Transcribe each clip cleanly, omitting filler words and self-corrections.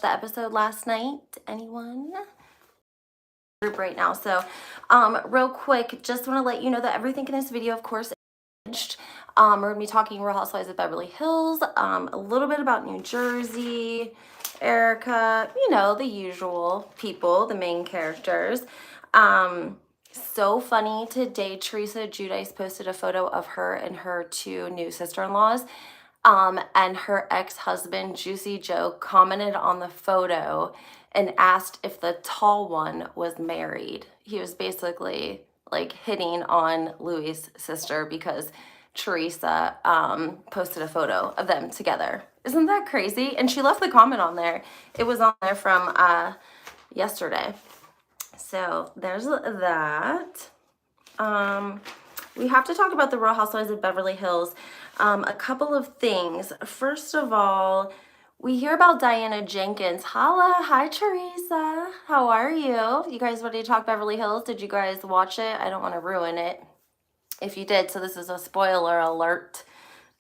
the episode last night? Anyone? Group right now. So real quick, just want to let you know that everything in this video, of course, we're gonna be talking Real Housewives of Beverly Hills, a little bit about New Jersey, Erica, you know, the usual people, the main characters. So funny today, Teresa Giudice posted a photo of her and her two new sister-in-laws. And her ex-husband, Juicy Joe, commented on the photo and asked if the tall one was married. He was basically like hitting on Louie's sister because Teresa posted a photo of them together. Isn't that crazy? And she left the comment on there. It was on there from yesterday. So there's that. We have to talk about the Real Housewives of Beverly Hills. A couple of things. First of all, we hear about Diana Jenkins. Holla, hi Teresa. How are you? You guys ready to talk Beverly Hills? Did you guys watch it? I don't want to ruin it if you did, so this is a spoiler alert.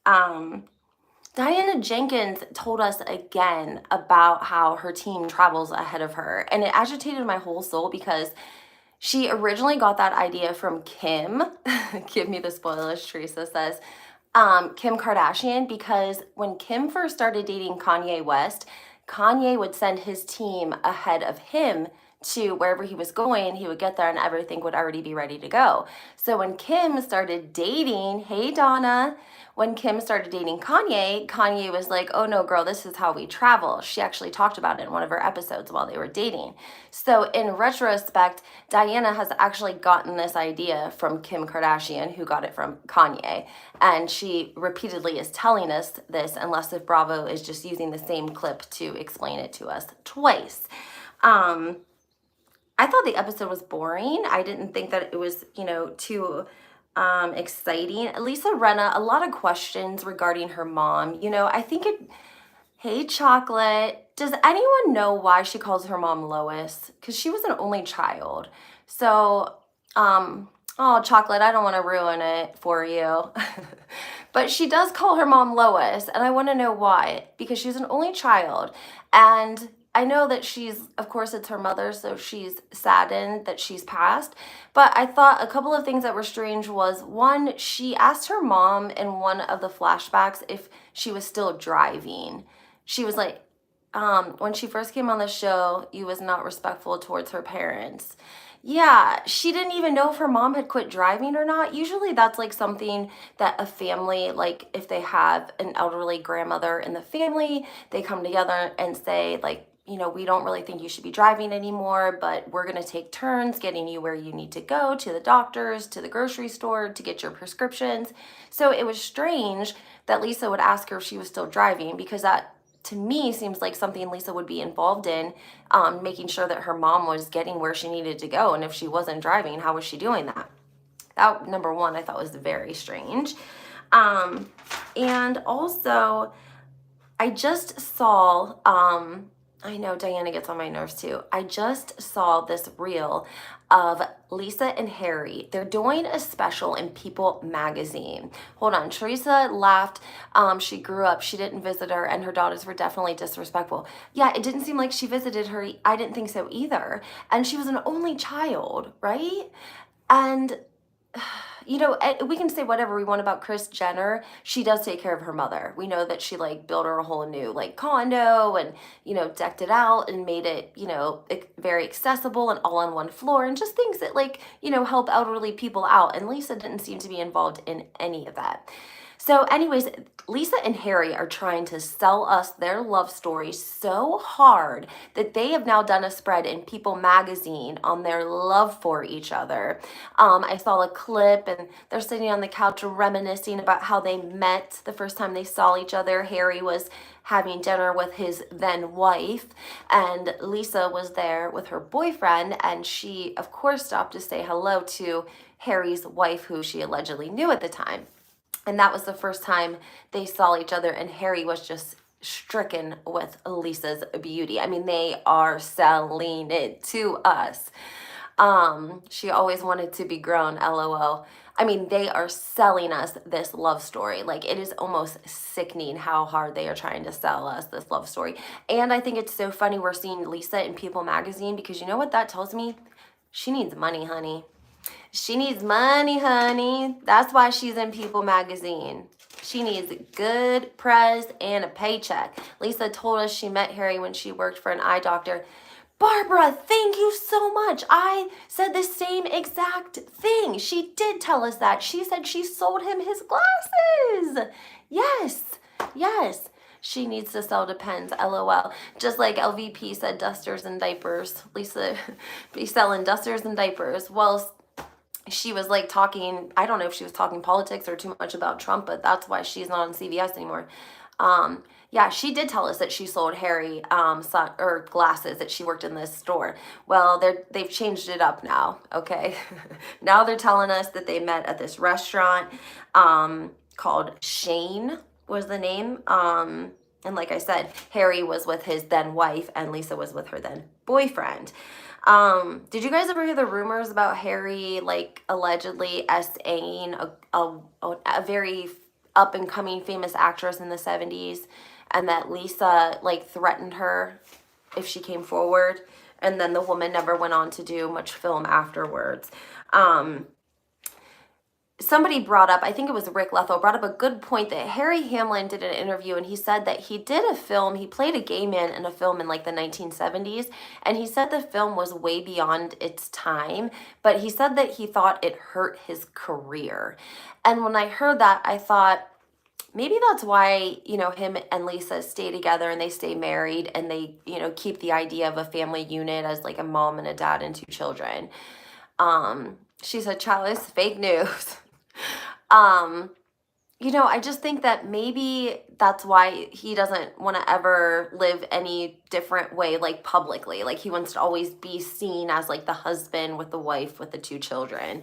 Diana Jenkins told us again about how her team travels ahead of her, and it agitated my whole soul because she originally got that idea from Kim. Give me the spoilers, Teresa says. Kim Kardashian, because when Kim first started dating Kanye West, Kanye would send his team ahead of him to wherever he was going. He would get there and everything would already be ready to go. So when Kim started dating, hey Donna, when Kim started dating Kanye, Kanye was like, oh no girl, this is how we travel. She actually talked about it in one of her episodes while they were dating. So in retrospect, Diana has actually gotten this idea from Kim Kardashian, who got it from Kanye. And she repeatedly is telling us this, unless if Bravo is just using the same clip to explain it to us twice. I thought the episode was boring. I didn't think that it was, you know, too exciting. Lisa Rinna, a lot of questions regarding her mom. You know, I think hey Chocolate, does anyone know why she calls her mom Lois? Because she was an only child. So, oh Chocolate, I don't want to ruin it for you. But she does call her mom Lois, and I want to know why. Because she's an only child, and I know that she's, of course, it's her mother, so she's saddened that she's passed. But I thought a couple of things that were strange was, one, she asked her mom in one of the flashbacks if she was still driving. She was like, when she first came on the show, you was not respectful towards her parents. Yeah, she didn't even know if her mom had quit driving or not. Usually that's like something that a family, like if they have an elderly grandmother in the family, they come together and say like, you know, we don't really think you should be driving anymore, but we're going to take turns getting you where you need to go, to the doctors, to the grocery store, to get your prescriptions. So it was strange that Lisa would ask her if she was still driving, because that, to me, seems like something Lisa would be involved in, making sure that her mom was getting where she needed to go. And if she wasn't driving, how was she doing that? That, number one, I thought was very strange. And also, I just saw... I know Diana gets on my nerves too. I just saw this reel of Lisa and Harry. They're doing a special in People magazine. Hold on. Teresa laughed. She grew up. She didn't visit her, and her daughters were definitely disrespectful. Yeah, it didn't seem like she visited her. I didn't think so either. And she was an only child, right? And you know, we can say whatever we want about Kris Jenner. She does take care of her mother. We know that she like built her a whole new like condo and, you know, decked it out and made it, you know, very accessible and all on one floor, and just things that like, you know, help elderly people out. And Lisa didn't seem to be involved in any of that. So anyways, Lisa and Harry are trying to sell us their love story so hard that they have now done a spread in People magazine on their love for each other. I saw a clip and they're sitting on the couch reminiscing about how they met the first time they saw each other. Harry was having dinner with his then wife, and Lisa was there with her boyfriend, and she, of course, stopped to say hello to Harry's wife, who she allegedly knew at the time. And that was the first time they saw each other, and Harry was just stricken with Lisa's beauty. I mean, they are selling it to us. She always wanted to be grown, LOL. I mean, they are selling us this love story. Like, it is almost sickening how hard they are trying to sell us this love story. And I think it's so funny we're seeing Lisa in People magazine, because you know what that tells me? She needs money, honey. She needs money, honey. That's why she's in People magazine. She needs good press and a paycheck. Lisa told us she met Harry when she worked for an eye doctor. Barbara, thank you so much. I said the same exact thing. She did tell us that. She said she sold him his glasses. Yes, yes. She needs to sell Depends, LOL. Just like LVP said, dusters and diapers. Lisa be selling dusters and diapers. Well, she was like talking, I don't know if she was talking politics or too much about Trump, but that's why she's not on CBS anymore. Yeah, she did tell us that she sold Harry glasses, that she worked in this store. Well, they've changed it up now, okay? Now they're telling us that they met at this restaurant called Shane was the name. And like I said, Harry was with his then wife and Lisa was with her then boyfriend. Did you guys ever hear the rumors about Harry like allegedly S-ing a very up and coming famous actress in the 70s, and that Lisa like threatened her if she came forward, and then the woman never went on to do much film afterwards? Somebody brought up, I think it was Rick Lethal, brought up a good point that Harry Hamlin did an interview, and he said that he did a film, he played a gay man in a film in like the 1970s, and he said the film was way beyond its time, but he said that he thought it hurt his career. And when I heard that, I thought, maybe that's why, you know, him and Lisa stay together and they stay married and they, you know, keep the idea of a family unit as like a mom and a dad and 2 children. She said, Chalice, fake news. You know, I just think that maybe that's why he doesn't want to ever live any different way, like publicly. Like he wants to always be seen as like the husband with the wife with the 2 children.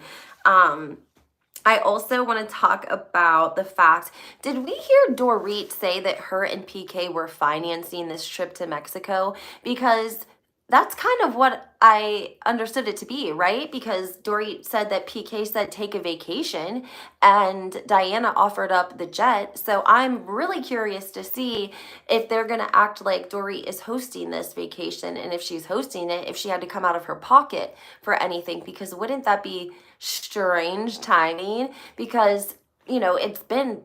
I also want to talk about the fact, did we hear Dorit say that her and PK were financing this trip to Mexico? Because that's kind of what I understood it to be, right? Because Dorit said that PK said take a vacation and Diana offered up the jet. So I'm really curious to see if they're going to act like Dorit is hosting this vacation, and if she's hosting it, if she had to come out of her pocket for anything, because wouldn't that be strange timing? Because, you know, it's been,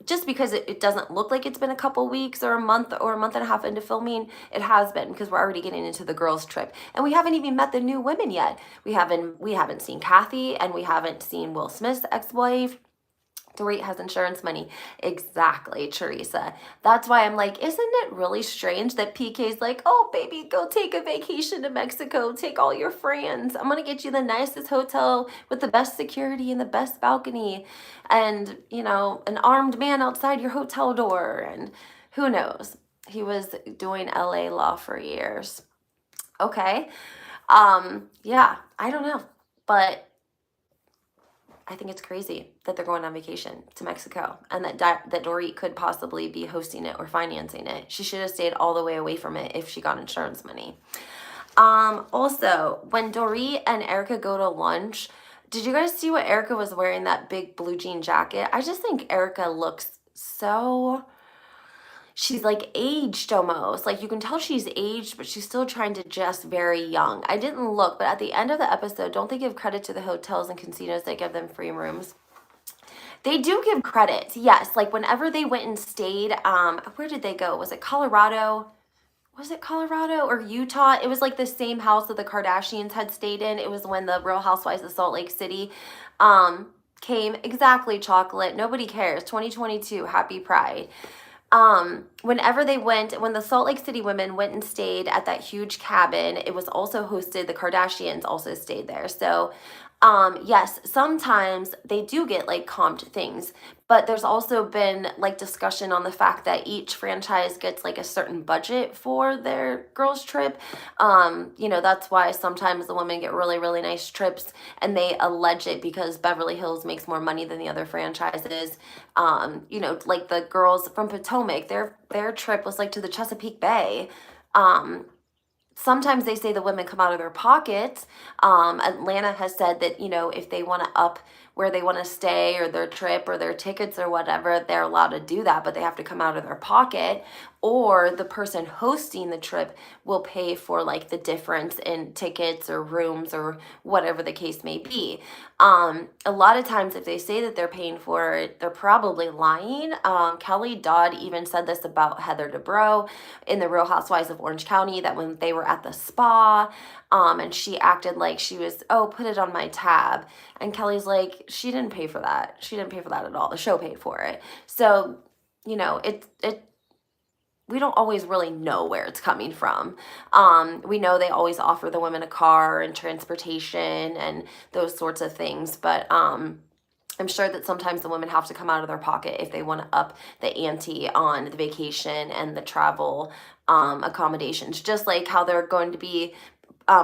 just because it doesn't look like it's been a couple weeks or a month and a half into filming, it has been, because we're already getting into the girls' trip. And we haven't even met the new women yet. We haven't seen Kathy, and we haven't seen Will Smith's ex-wife. Dorit has insurance money. Exactly, Teresa. That's why I'm like, isn't it really strange that PK's like, oh, baby, go take a vacation to Mexico. Take all your friends. I'm going to get you the nicest hotel with the best security and the best balcony. And, you know, an armed man outside your hotel door. And who knows? He was doing LA law for years. Okay. Yeah, I don't know. But I think it's crazy that they're going on vacation to Mexico, and that Dorit could possibly be hosting it or financing it. She should have stayed all the way away from it if she got insurance money. Also, when Dorit and Erica go to lunch, did you guys see what Erica was wearing, that big blue jean jacket? I just think Erica looks so, she's like aged almost. Like you can tell she's aged, but she's still trying to dress very young. I didn't look, but at the end of the episode, don't they give credit to the hotels and casinos that give them free rooms? They do give credit, yes. Like whenever they went and stayed, where did they go? Was it Colorado? Was it Colorado or Utah? It was like the same house that the Kardashians had stayed in. It was when the Real Housewives of Salt Lake City came. Exactly, Chocolate. Nobody cares. 2022, happy Pride. Whenever they went, when the Salt Lake City women went and stayed at that huge cabin, it was also hosted, the Kardashians also stayed there. So, yes, sometimes they do get like comped things, but there's also been like discussion on the fact that each franchise gets like a certain budget for their girls trip. You know, that's why sometimes the women get really, really nice trips, and they allege it because Beverly Hills makes more money than the other franchises. You know, like the girls from Potomac, their trip was like to the Chesapeake Bay. Sometimes they say the women come out of their pockets. Atlanta has said that, you know, if they want to up where they want to stay or their trip or their tickets or whatever, they're allowed to do that, but they have to come out of their pocket. Or the person hosting the trip will pay for like the difference in tickets or rooms or whatever the case may be. A lot of times if they say that they're paying for it, they're probably lying. Kelly Dodd even said this about Heather Dubrow in the Real Housewives of Orange County, that when they were at the spa, and she acted like she was, oh, put it on my tab. And Kelly's like, she didn't pay for that. She didn't pay for that at all. The show paid for it. So, you know, we don't always really know where it's coming from. We know they always offer the women a car and transportation and those sorts of things, but I'm sure that sometimes the women have to come out of their pocket if they want to up the ante on the vacation and the travel accommodations, just like how they're going to be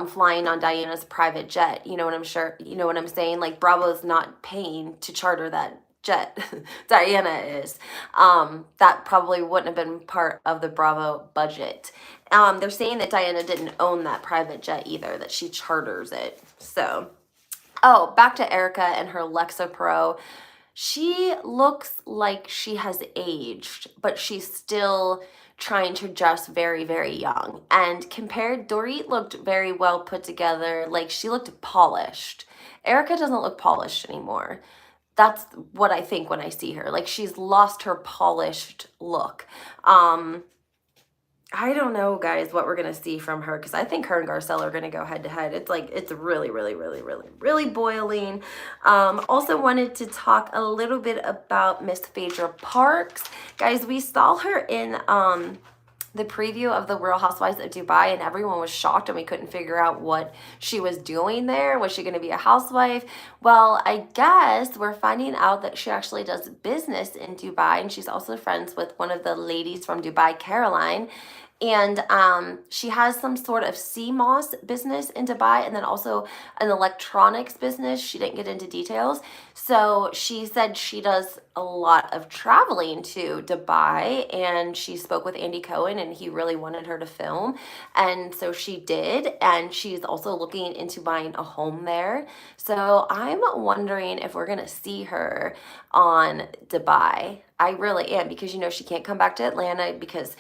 flying on Diana's private jet. You know what I'm saying? Like, Bravo's not paying to charter that jet. Diana is. That probably wouldn't have been part of the Bravo budget. They're saying that Diana didn't own that private jet either, that she charters it. So, oh, back to Erica and her Lexapro. She looks like she has aged, but she's still trying to dress very, very young. And compared, Dorit looked very well put together. Like, she looked polished. Erica doesn't look polished anymore. That's what I think when I see her. Like, she's lost her polished look. I don't know, guys, what we're going to see from her, because I think her and Garcelle are going to go head to head. It's like, it's really, really, really, really, really boiling. Also wanted to talk a little bit about Miss Phaedra Parks. Guys, we saw her in the preview of the Real Housewives of Dubai, and everyone was shocked and we couldn't figure out what she was doing there. Was she going to be a housewife? Well, I guess we're finding out that she actually does business in Dubai, and she's also friends with one of the ladies from Dubai, Caroline. And she has some sort of CMOS business in Dubai, and then also an electronics business. She didn't get into details. So she said she does a lot of traveling to Dubai, and she spoke with Andy Cohen, and he really wanted her to film. And so she did, and she's also looking into buying a home there. So I'm wondering if we're going to see her on Dubai. I really am, because, you know, she can't come back to Atlanta because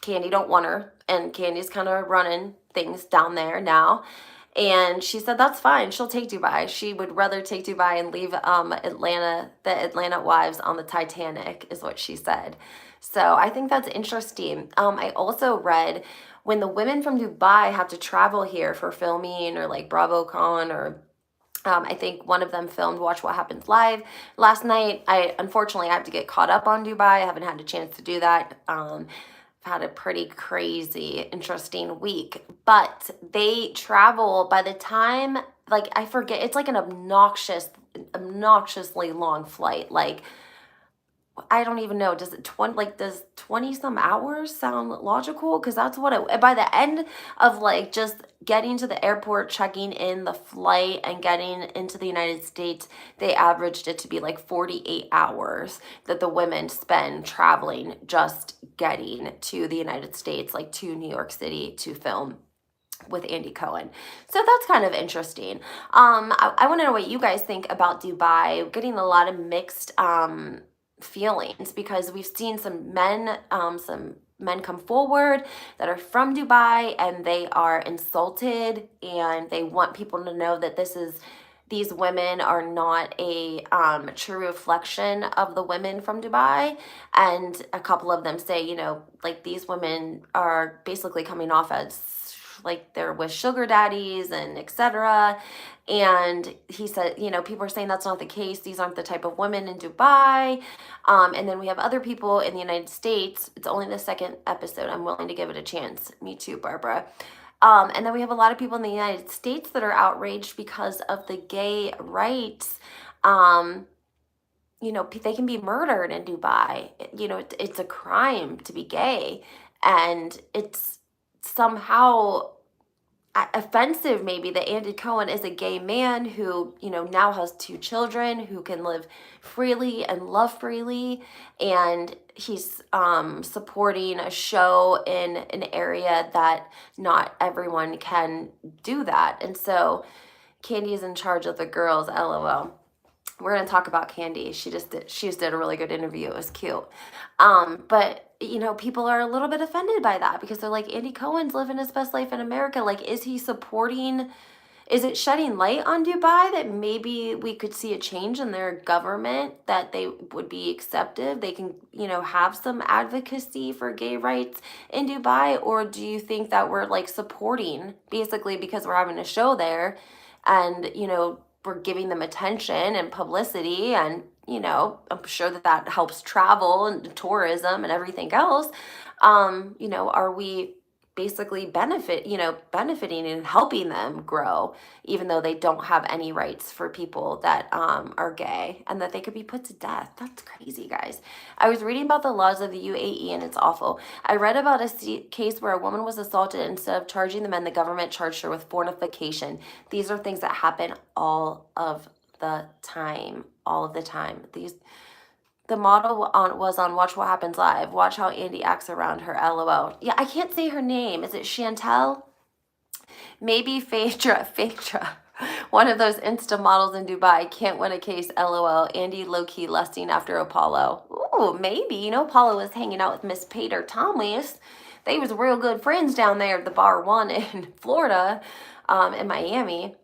Kandi don't want her, and Kandi's kind of running things down there now. And she said that's fine. She'll take Dubai. She would rather take Dubai and leave Atlanta, the Atlanta wives on the Titanic, is what she said. So I think that's interesting. I also read when the women from Dubai have to travel here for filming or like BravoCon, or I think one of them filmed Watch What Happens Live last night. Unfortunately, I have to get caught up on Dubai. I haven't had a chance to do that. I've had a pretty crazy, interesting week. But they travel by the time, like, I forget, it's like an obnoxiously long flight. Like, I don't even know. Does 20 some hours sound logical? Because that's what by the end of like just getting to the airport, checking in the flight, and getting into the United States, they averaged it to be like 48 hours that the women spend traveling just getting to the United States, like to New York City to film with Andy Cohen. So that's kind of interesting. I want to know what you guys think about Dubai. Getting a lot of mixed feelings, because we've seen some men come forward that are from Dubai, and they are insulted, and they want people to know that these women are not a true reflection of the women from Dubai. And a couple of them say, you know, like, these women are basically coming off as like they're with sugar daddies and etc. And he said, you know, people are saying that's not the case. These aren't the type of women in Dubai. And then we have other people in the United States. It's only the second episode. I'm willing to give it a chance. Me too, Barbara. And then we have a lot of people in the United States that are outraged because of the gay rights. You know, they can be murdered in Dubai. You know, it's a crime to be gay. And it's somehow offensive maybe that Andy Cohen is a gay man who, you know, now has 2 children, who can live freely and love freely, and he's supporting a show in an area that not everyone can do that. And so Kandi is in charge of the girls, LOL. We're going to talk about Kandi. She just did a really good interview. It was cute. But you know, people are a little bit offended by that because they're like, Andy Cohen's living his best life in America. Like, is he supporting, is it shedding light on Dubai that maybe we could see a change in their government, that they would be accepted? They can, you know, have some advocacy for gay rights in Dubai? Or do you think that we're like supporting basically because we're having a show there and, you know, we're giving them attention and publicity, and you know, I'm sure that that helps travel and tourism and everything else. You know, are we basically benefiting and helping them grow, even though they don't have any rights for people that are gay, and that they could be put to death? That's crazy, guys. I was reading about the laws of the UAE and it's awful. I read about a case where a woman was assaulted. Instead of charging the men, the government charged her with fornication. These are things that happen all of the time. All of the time. The model was on Watch What Happens Live. Watch how Andy acts around her, LOL. Yeah, I can't say her name. Is it Chantel? Maybe Phaedra. One of those Insta models in Dubai. Can't win a case, LOL. Andy low-key lusting after Apollo. Ooh, maybe. You know, Apollo was hanging out with Miss Phaedra Thomas. They was real good friends down there at the Bar 1 in Florida, in Miami.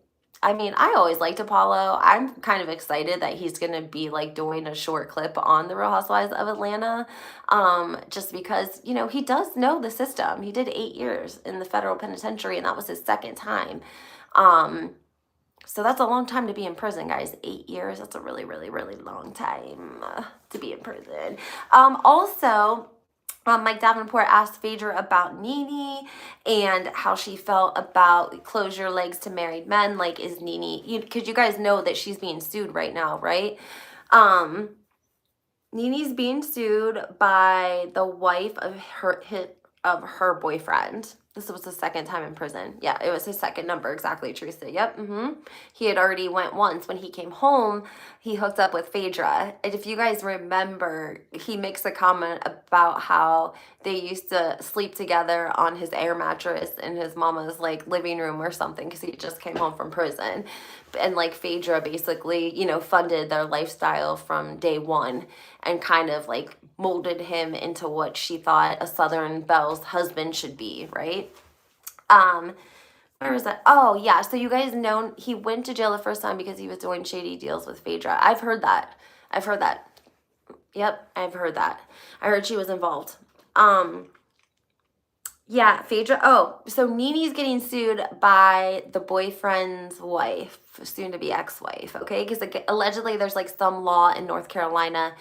I mean, I always liked Apollo. I'm kind of excited that he's going to be like doing a short clip on the Real Housewives of Atlanta, just because, you know, he does know the system. He did 8 years in the federal penitentiary, and that was his second time. So that's a long time to be in prison, guys. 8 years, that's a really, really, really long time to be in prison. Also, Mike Davenport asked Phaedra about Nene and how she felt about close your legs to married men. Like, is Nene, because you guys know that she's being sued right now, right? Nene's being sued by the wife of her boyfriend. This was the second time in prison. Yeah, it was his second number. Exactly, Teresa. Yep. He had already went once. When he came home, he hooked up with Phaedra. And if you guys remember, he makes a comment about how they used to sleep together on his air mattress in his mama's like living room or something, because he just came home from prison. And like Phaedra basically, you know, funded their lifestyle from day one and kind of like molded him into what she thought a Southern Belle's husband should be, right? Where was that? Oh, yeah. So you guys know he went to jail the first time because he was doing shady deals with Phaedra. I've heard that. Yep, I've heard that. I heard she was involved. Yeah, Phaedra. Oh, so Nene's getting sued by the boyfriend's wife, soon to be ex-wife, okay? Because allegedly there's like some law in North Carolina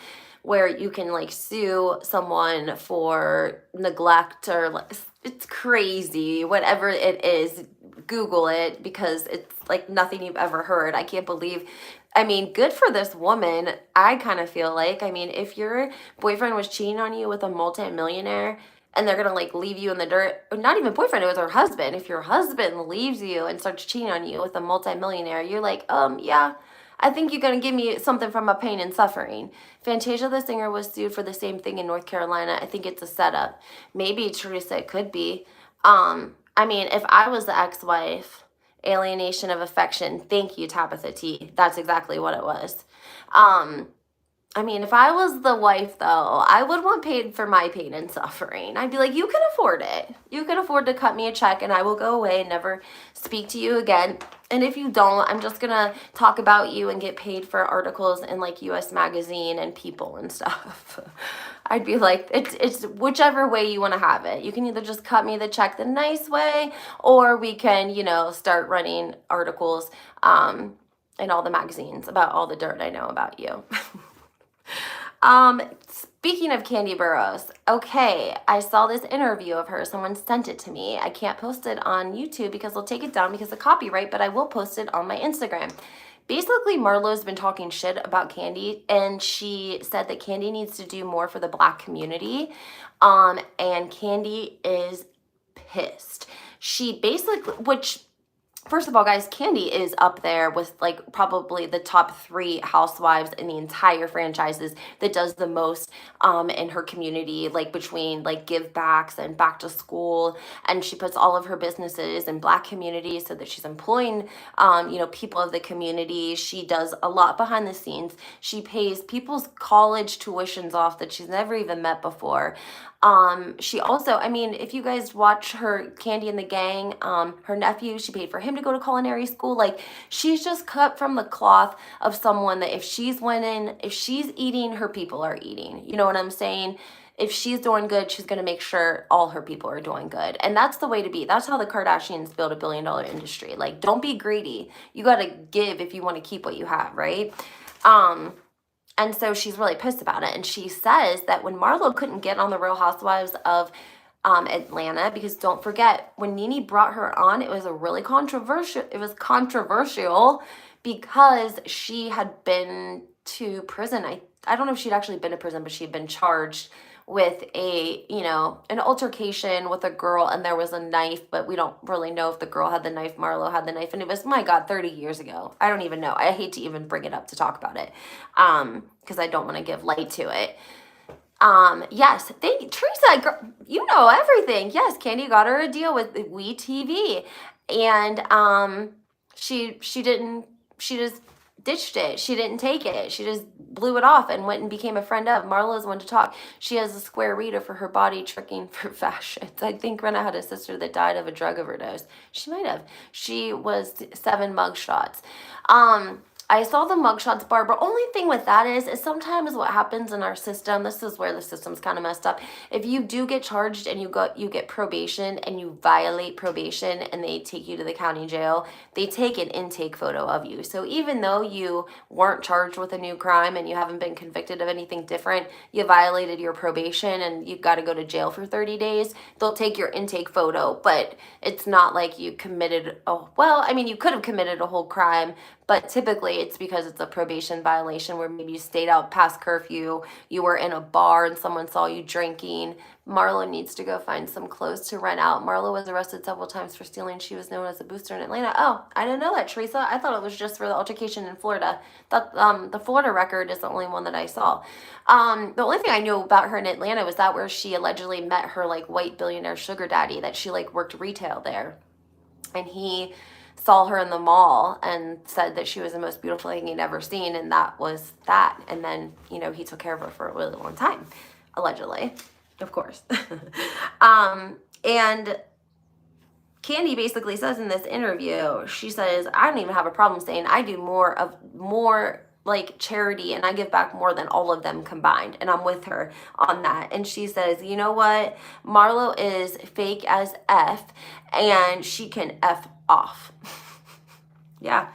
where you can like sue someone for neglect, or like, it's crazy, whatever it is. Google it, because it's like nothing you've ever heard. I can't believe, I mean, good for this woman. I kind of feel like, I mean, if your boyfriend was cheating on you with a multi-millionaire and they're going to like leave you in the dirt, or not even boyfriend, it was her husband. If your husband leaves you and starts cheating on you with a multi-millionaire, you're like, yeah, I think you're going to give me something from my pain and suffering. Fantasia the singer was sued for the same thing in North Carolina. I think it's a setup. Maybe, Teresa, it could be. I mean, if I was the ex-wife, alienation of affection. Thank you, Tabitha T. That's exactly what it was. I mean, if I was the wife, though, I would want paid for my pain and suffering. I'd be like, you can afford it. You can afford to cut me a check and I will go away and never speak to you again. And if you don't, I'm just going to talk about you and get paid for articles in like US Magazine and People and stuff. I'd be like, it's whichever way you want to have it. You can either just cut me the check the nice way, or we can, you know, start running articles in all the magazines about all the dirt I know about you. Speaking of Kandi Burruss, okay, I saw this interview of her. Someone sent it to me. I can't post it on YouTube because they'll take it down because of copyright, but I will post it on my Instagram. Basically, Marlo's been talking shit about Kandi, and she said that Kandi needs to do more for the Black community, and Kandi is pissed. She basically, which First of all, guys, Kandi is up there with like probably the top 3 housewives in the entire franchises that does the most in her community, like between like give backs and back to school. And she puts all of her businesses in Black communities so that she's employing, people of the community. She does a lot behind the scenes. She pays people's college tuitions off that she's never even met before. She also, I mean, if you guys watch her Kandi and the Gang, her nephew, she paid for him to go to culinary school. Like, she's just cut from the cloth of someone that if she's winning, if she's eating, her people are eating. You know what I'm saying? If she's doing good, she's going to make sure all her people are doing good. And that's the way to be. That's how the Kardashians build $1 billion industry. Like, don't be greedy. You got to give if you want to keep what you have, right? And so she's really pissed about it. And she says that when Marlo couldn't get on the Real Housewives of Atlanta, because don't forget, when Nene brought her on, it was a really controversial. It was controversial because she had been to prison. I don't know if she'd actually been to prison, but she'd been charged with an altercation with a girl, and there was a knife, but we don't really know if the girl had the knife, Marlo had the knife, and it was, my God, 30 years ago. I don't even know. I hate to even bring it up to talk about it, because I don't want to give light to it. Yes, Teresa, girl, you know everything. Yes, Kandi got her a deal with WeTV, and she just ditched it. She didn't take it. She just blew it off and went and became a friend of. Marlo's one to talk. She has a square Rita for her body tricking for fashion. I think Rinna had a sister that died of a drug overdose. She might have. She was 7 mugshots. I saw the mugshots, Barbara. Only thing with that is sometimes what happens in our system, this is where the system's kind of messed up. If you do get charged and you get probation and you violate probation and they take you to the county jail, they take an intake photo of you. So even though you weren't charged with a new crime and you haven't been convicted of anything different, you violated your probation and you've got to go to jail for 30 days, they'll take your intake photo, but it's not like you committed, you could have committed a whole crime, but typically it's because it's a probation violation where maybe you stayed out past curfew, you were in a bar and someone saw you drinking. Marlo needs to go find some clothes to rent out. Marlo was arrested several times for stealing. She was known as a booster in Atlanta. Oh, I didn't know that, Teresa. I thought it was just for the altercation in Florida. The Florida record is the only one that I saw. The only thing I knew about her in Atlanta was that where she allegedly met her like white billionaire sugar daddy, that she like worked retail there. And he saw her in the mall and said that she was the most beautiful thing he'd ever seen, and that was that. And then, he took care of her for a really long time, allegedly, of course. And Kandi basically says in this interview, she says, I don't even have a problem saying I do more like charity and I give back more than all of them combined, and I'm with her on that. And she says, you know what, Marlo is fake as F and she can F off. Yeah.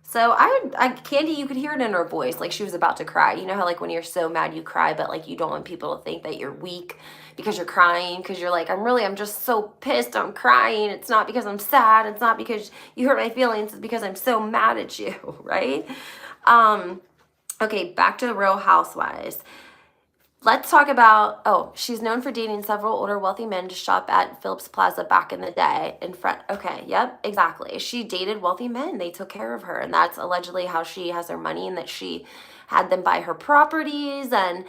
So Kandi, you could hear it in her voice, like she was about to cry. You know how like when you're so mad you cry, but like you don't want people to think that you're weak because you're crying, because you're like, I'm just so pissed, I'm crying. It's not because I'm sad, it's not because you hurt my feelings, it's because I'm so mad at you, right? Okay, back to the Real Housewives. Let's talk about, she's known for dating several older wealthy men to shop at Phillips Plaza back in the day in front. Okay, yep, exactly. She dated wealthy men. They took care of her, and that's allegedly how she has her money, and that she had them buy her properties. And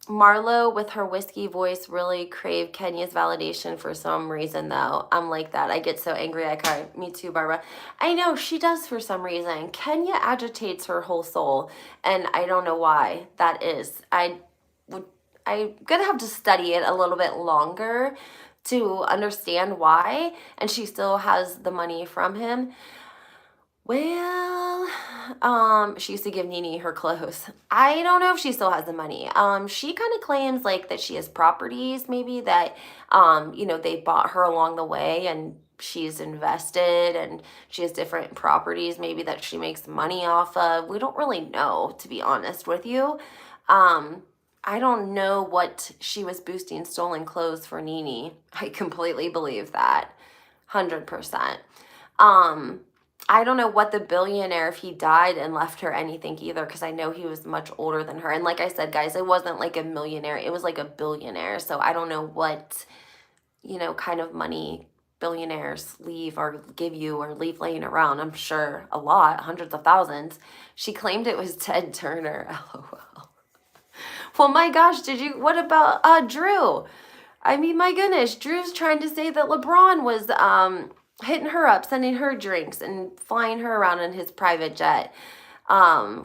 Marlo, with her whiskey voice, really craved Kenya's validation for some reason, though. I'm like that. I get so angry I cry. Me too, Barbara. I know, she does for some reason. Kenya agitates her whole soul, and I don't know why that is. I'm gonna have to study it a little bit longer to understand why, and she still has the money from him. Well, she used to give Nene her clothes. I don't know if she still has the money. She kind of claims like that she has properties, maybe that, they bought her along the way and she's invested, and she has different properties maybe that she makes money off of. We don't really know, to be honest with you. I don't know what she was boosting stolen clothes for Nene. I completely believe that. 100%. I don't know what the billionaire, if he died and left her anything either, because I know he was much older than her. And like I said, guys, it wasn't like a millionaire. It was like a billionaire. So I don't know what, kind of money billionaires leave or give you or leave laying around. I'm sure a lot, hundreds of thousands. She claimed it was Ted Turner. LOL. Well, my gosh, what about Drew? I mean, my goodness, Drew's trying to say that LeBron was hitting her up, sending her drinks and flying her around in his private jet.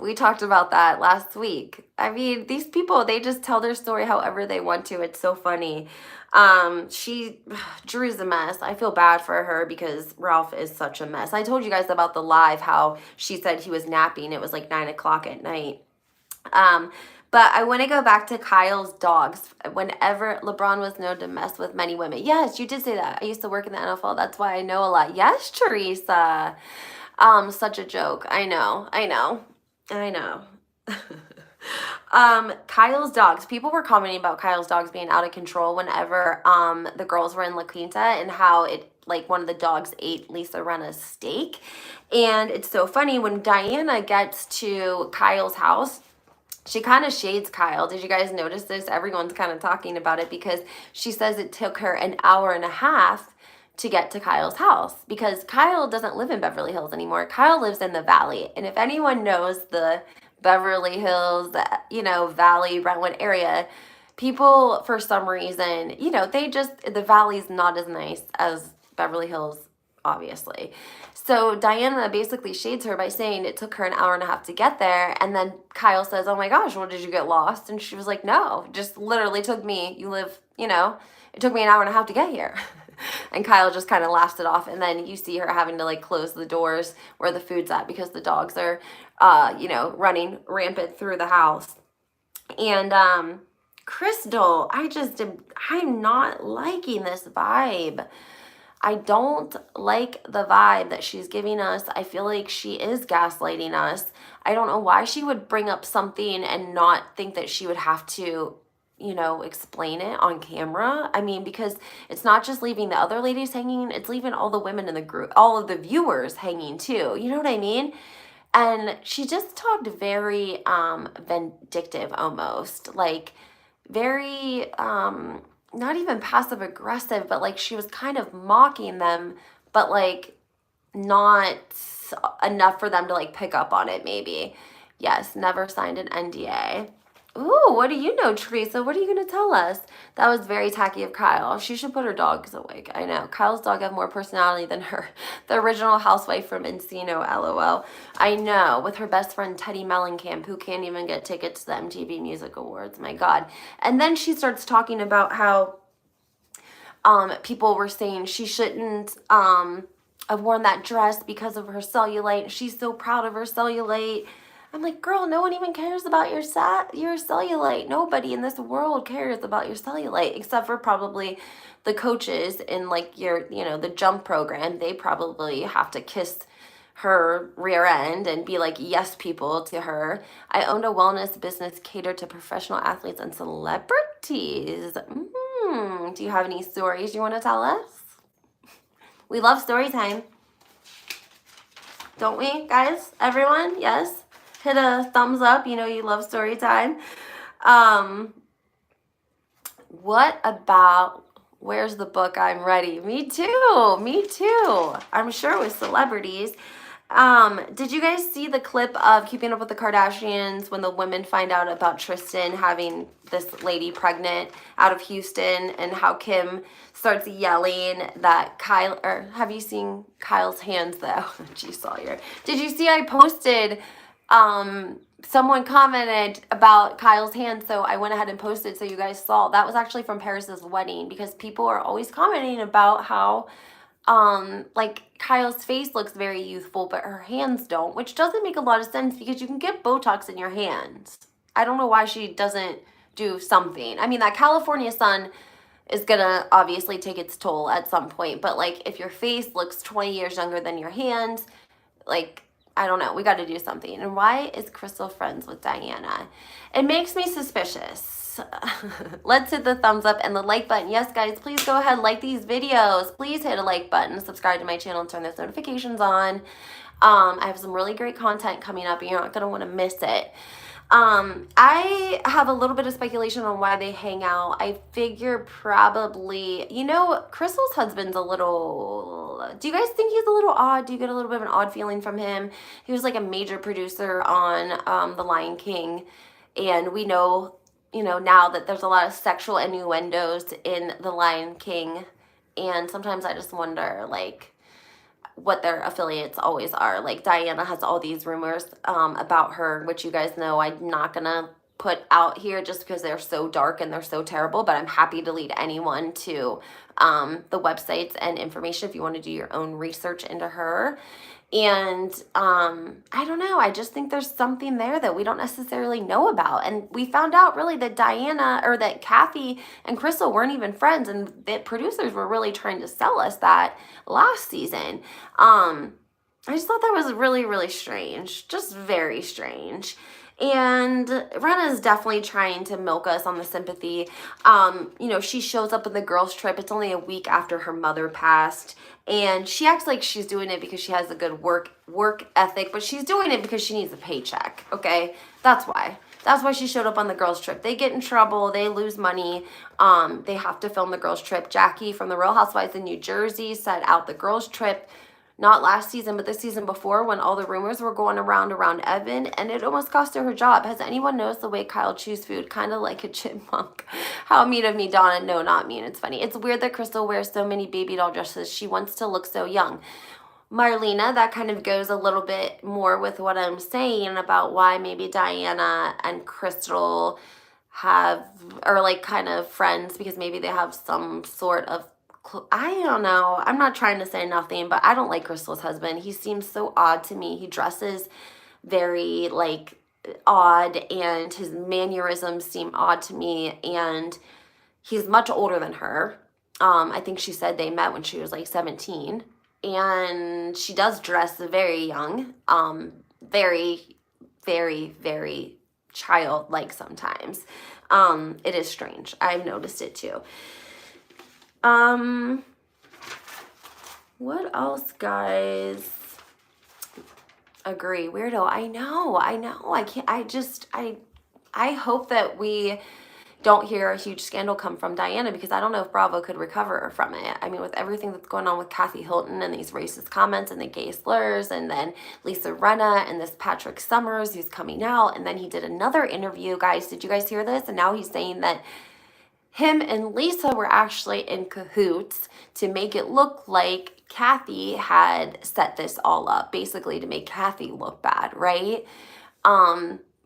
We talked about that last week. I mean, these people, they just tell their story however they want to. It's so funny. Drew's a mess. I feel bad for her because Ralph is such a mess. I told you guys about the live, how she said he was napping. It was like 9 o'clock at night. But I want to go back to Kyle's dogs. Whenever LeBron was known to mess with many women. Yes, you did say that. I used to work in the NFL. That's why I know a lot. Yes, Teresa. Such a joke. I know. Kyle's dogs. People were commenting about Kyle's dogs being out of control whenever the girls were in La Quinta, and how it, like, one of the dogs ate Lisa Rinna's steak. And it's so funny when Diana gets to Kyle's house, she kind of shades Kyle. Did you guys notice this? Everyone's kind of talking about it because she says it took her an hour and a half to get to Kyle's house, because Kyle doesn't live in Beverly Hills anymore. Kyle lives in the Valley. And if anyone knows the Beverly Hills, Valley, Brentwood area, people, for some reason, the Valley's not as nice as Beverly Hills, obviously. So Diana basically shades her by saying it took her an hour and a half to get there. And then Kyle says, oh my gosh, well, did you get lost? And she was like, no, just literally took me, it took me an hour and a half to get here. And Kyle just kind of laughs it off. And then you see her having to, like, close the doors where the food's at because the dogs are, running rampant through the house. And Crystal, I'm not liking this vibe. I don't like the vibe that she's giving us. I feel like she is gaslighting us. I don't know why she would bring up something and not think that she would have to, explain it on camera. I mean, because it's not just leaving the other ladies hanging, it's leaving all the women in the group, all of the viewers hanging too. You know what I mean? And she just talked very vindictive almost, like very not even passive aggressive, but like she was kind of mocking them, but like not enough for them to like pick up on it maybe. Yes, never signed an NDA. Ooh, what do you know, Teresa? What are you going to tell us? That was very tacky of Kyle. She should put her dogs away. I know. Kyle's dog have more personality than her. The original housewife from Encino, LOL. I know. With her best friend, Teddy Mellencamp, who can't even get tickets to the MTV Music Awards. My God. And then she starts talking about how people were saying she shouldn't have worn that dress because of her cellulite. She's so proud of her cellulite. I'm like, girl, no one even cares about your cellulite. Nobody in this world cares about your cellulite, except for probably the coaches in like the jump program. They probably have to kiss her rear end and be like, yes, people to her. I owned a wellness business catered to professional athletes and celebrities. Do you have any stories you want to tell us? We love story time. Don't we, guys? Everyone? Yes? Hit a thumbs up. You love story time. What about Where's the Book? I'm Ready. Me too. I'm sure with celebrities. Did you guys see the clip of Keeping Up with the Kardashians when the women find out about Tristan having this lady pregnant out of Houston, and how Kim starts yelling that Kyle, or have you seen Kyle's hands though? Geez, Sawyer. Did you see I posted someone commented about Kyle's hands, so I went ahead and posted so you guys saw. That was actually from Paris's wedding, because people are always commenting about how like Kyle's face looks very youthful but her hands don't, which doesn't make a lot of sense because you can get Botox in your hands. I don't know why she doesn't do something. I mean, that California sun is gonna obviously take its toll at some point, but like if your face looks 20 years younger than your hands, like, I don't know. We got to do something. And why is Crystal friends with Diana? It makes me suspicious. Let's hit the thumbs up and the like button. Yes, guys, please go ahead, like these videos. Please hit a like button, subscribe to my channel, and turn those notifications on. I have some really great content coming up, and you're not going to want to miss it. I have a little bit of speculation on why they hang out. I figure probably, Crystal's husband's a little, do you guys think he's a little odd? Do you get a little bit of an odd feeling from him? He was like a major producer on The Lion King, and we know, now that there's a lot of sexual innuendos in The Lion King, and sometimes I just wonder, like, what their affiliates always are. Like, Diana has all these rumors about her, which you guys know I'm not gonna put out here just because they're so dark and they're so terrible, but I'm happy to lead anyone to the websites and information if you want to do your own research into her. And I don't know, I just think there's something there that we don't necessarily know about. And we found out really that that Kathy and Crystal weren't even friends, and the producers were really trying to sell us that last season. I just thought that was really, really strange, just very strange. And Rinna is definitely trying to milk us on the sympathy. She shows up in the girls' trip. It's only a week after her mother passed. And she acts like she's doing it because she has a good work ethic, but she's doing it because she needs a paycheck, okay? That's why. That's why she showed up on the girls' trip. They get in trouble. They lose money. They have to film the girls' trip. Jackie from the Real Housewives in New Jersey set out the girls' trip, not last season, but the season before, when all the rumors were going around Evan, and it almost cost her job. Has anyone noticed the way Kyle chews food? Kind of like a chipmunk. How mean of me, Donna. No, not mean. It's funny. It's weird that Crystal wears so many baby doll dresses. She wants to look so young. Marlena, that kind of goes a little bit more with what I'm saying about why maybe Diana and Crystal are like kind of friends, because maybe they have some sort of, I don't know. I'm not trying to say nothing, but I don't like Crystal's husband. He seems so odd to me. He dresses very like odd, and his mannerisms seem odd to me, and he's much older than her. I think she said they met when she was like 17, and she does dress very young, very, very, very childlike sometimes. It is strange. I've noticed it too. What else, guys? Agree. Weirdo. I know. I hope that we don't hear a huge scandal come from Diana, because I don't know if Bravo could recover from it. I mean, with everything that's going on with Kathy Hilton and these racist comments and the gay slurs, and then Lisa Rinna and this Patrick Summers who's coming out, and then he did another interview. Guys, did you guys hear this? And now he's saying that him and Lisa were actually in cahoots to make it look like Kathy had set this all up, basically to make Kathy look bad, right?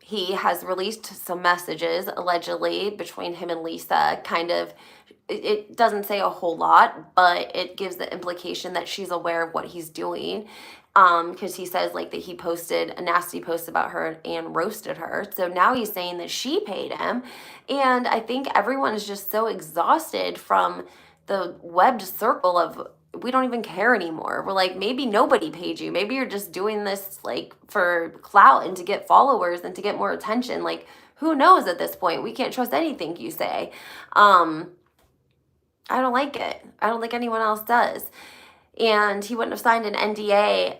He has released some messages, allegedly, between him and Lisa. Kind of, it doesn't say a whole lot, but it gives the implication that she's aware of what he's doing. Because he says like that he posted a nasty post about her and roasted her. So now he's saying that she paid him. And I think everyone is just so exhausted from the webbed circle of, we don't even care anymore. We're like, maybe nobody paid you. Maybe you're just doing this like for clout and to get followers and to get more attention. Like, who knows at this point? We can't trust anything you say. I don't like it. I don't think anyone else does. And he wouldn't have signed an NDA.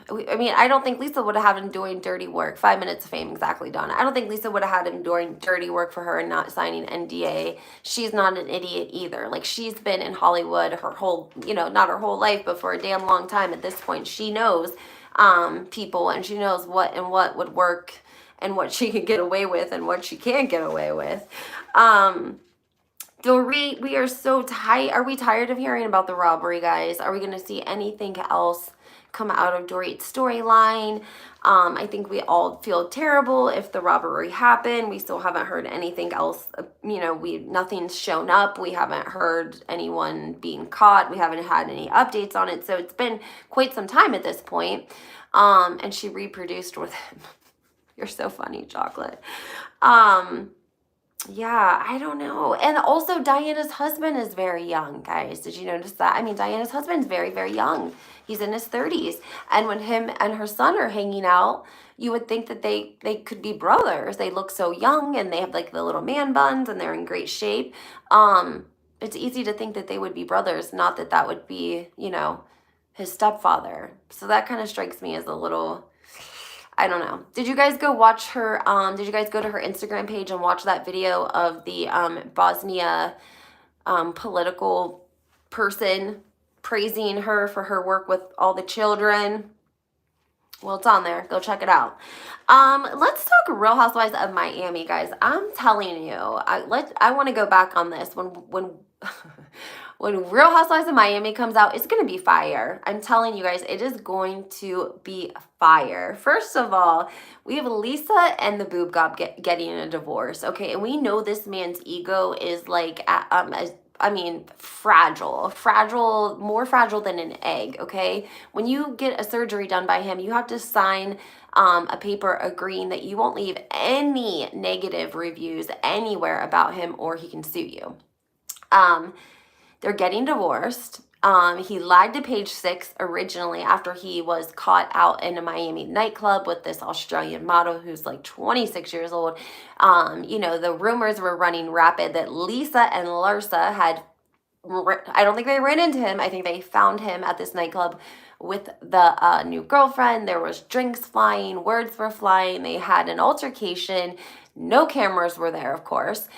I mean, I don't think Lisa would have had him doing dirty work. 5 minutes of fame, exactly, Donna. I don't think Lisa would have had him doing dirty work for her and not signing NDA. She's not an idiot either. Like, she's been in Hollywood her whole, not her whole life, but for a damn long time at this point. She knows people, and she knows what would work and what she can get away with and what she can't get away with. Dorit, we are so tight. Are we tired of hearing about the robbery, guys? Are we going to see anything else come out of Dorit's storyline? I think we all feel terrible if the robbery happened. We still haven't heard anything else. Nothing's shown up. We haven't heard anyone being caught. We haven't had any updates on it. So it's been quite some time at this point. And she reproduced with him. You're so funny, Chocolate. Yeah, I don't know. And also, Diana's husband is very young, guys. Did you notice that? I mean, Diana's husband's very, very young. He's in his 30s. And when him and her son are hanging out, you would think that they could be brothers. They look so young, and they have like the little man buns, and they're in great shape. It's easy to think that they would be brothers, not that that would be, his stepfather. So that kind of strikes me as a little, I don't know. Did you guys go watch her, did you guys go to her Instagram page and watch that video of the Bosnia political person praising her for her work with all the children? Well, it's on there. Go check it out. Let's talk Real Housewives of Miami, guys. I'm telling you, I want to go back on this when when Real Housewives of Miami comes out. It's gonna be fire. I'm telling you guys, it is going to be fire. First of all, we have Lisa and the boob gob getting a divorce, okay? And we know this man's ego is like fragile, more fragile than an egg, okay? When you get a surgery done by him, you have to sign a paper agreeing that you won't leave any negative reviews anywhere about him or he can sue you. They're getting divorced. He lied to Page Six originally after he was caught out in a Miami nightclub with this Australian model who's like 26 years old. The rumors were running rapid that Lisa and Larsa had, I don't think they ran into him. I think they found him at this nightclub with the new girlfriend. There was drinks flying, words were flying. They had an altercation. No cameras were there, of course.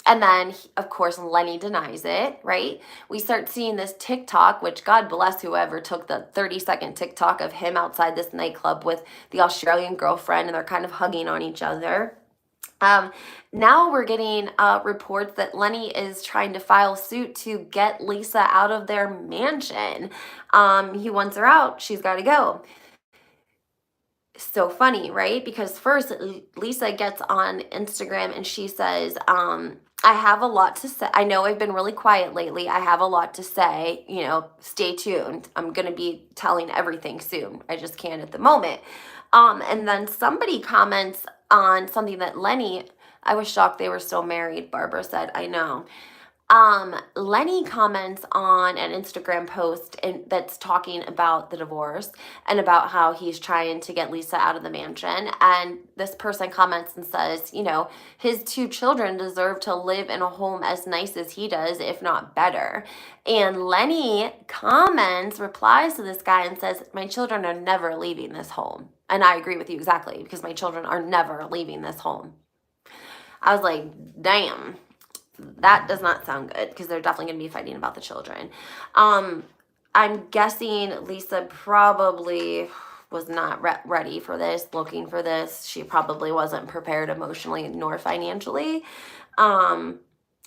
And then, of course, Lenny denies it, right? We start seeing this TikTok, which God bless whoever took the 30-second TikTok of him outside this nightclub with the Australian girlfriend, and they're kind of hugging on each other. Now we're getting reports that Lenny is trying to file suit to get Lisa out of their mansion. He wants her out. She's got to go. So funny, right? Because first Lisa gets on Instagram and she says, I have a lot to say. I know I've been really quiet lately. I have a lot to say. Stay tuned. I'm going to be telling everything soon. I just can't at the moment. And then somebody comments on something that Lenny, I was shocked they were still married. Barbara said, I know. Lenny comments on an Instagram post that's talking about the divorce and about how he's trying to get Lisa out of the mansion. And this person comments and says, his 2 children deserve to live in a home as nice as he does, if not better. And Lenny replies to this guy and says, my children are never leaving this home. And I agree with you exactly, because my children are never leaving this home. I was like, damn. That does not sound good, because they're definitely going to be fighting about the children. I'm guessing Lisa probably was not ready for this, looking for this. She probably wasn't prepared emotionally nor financially.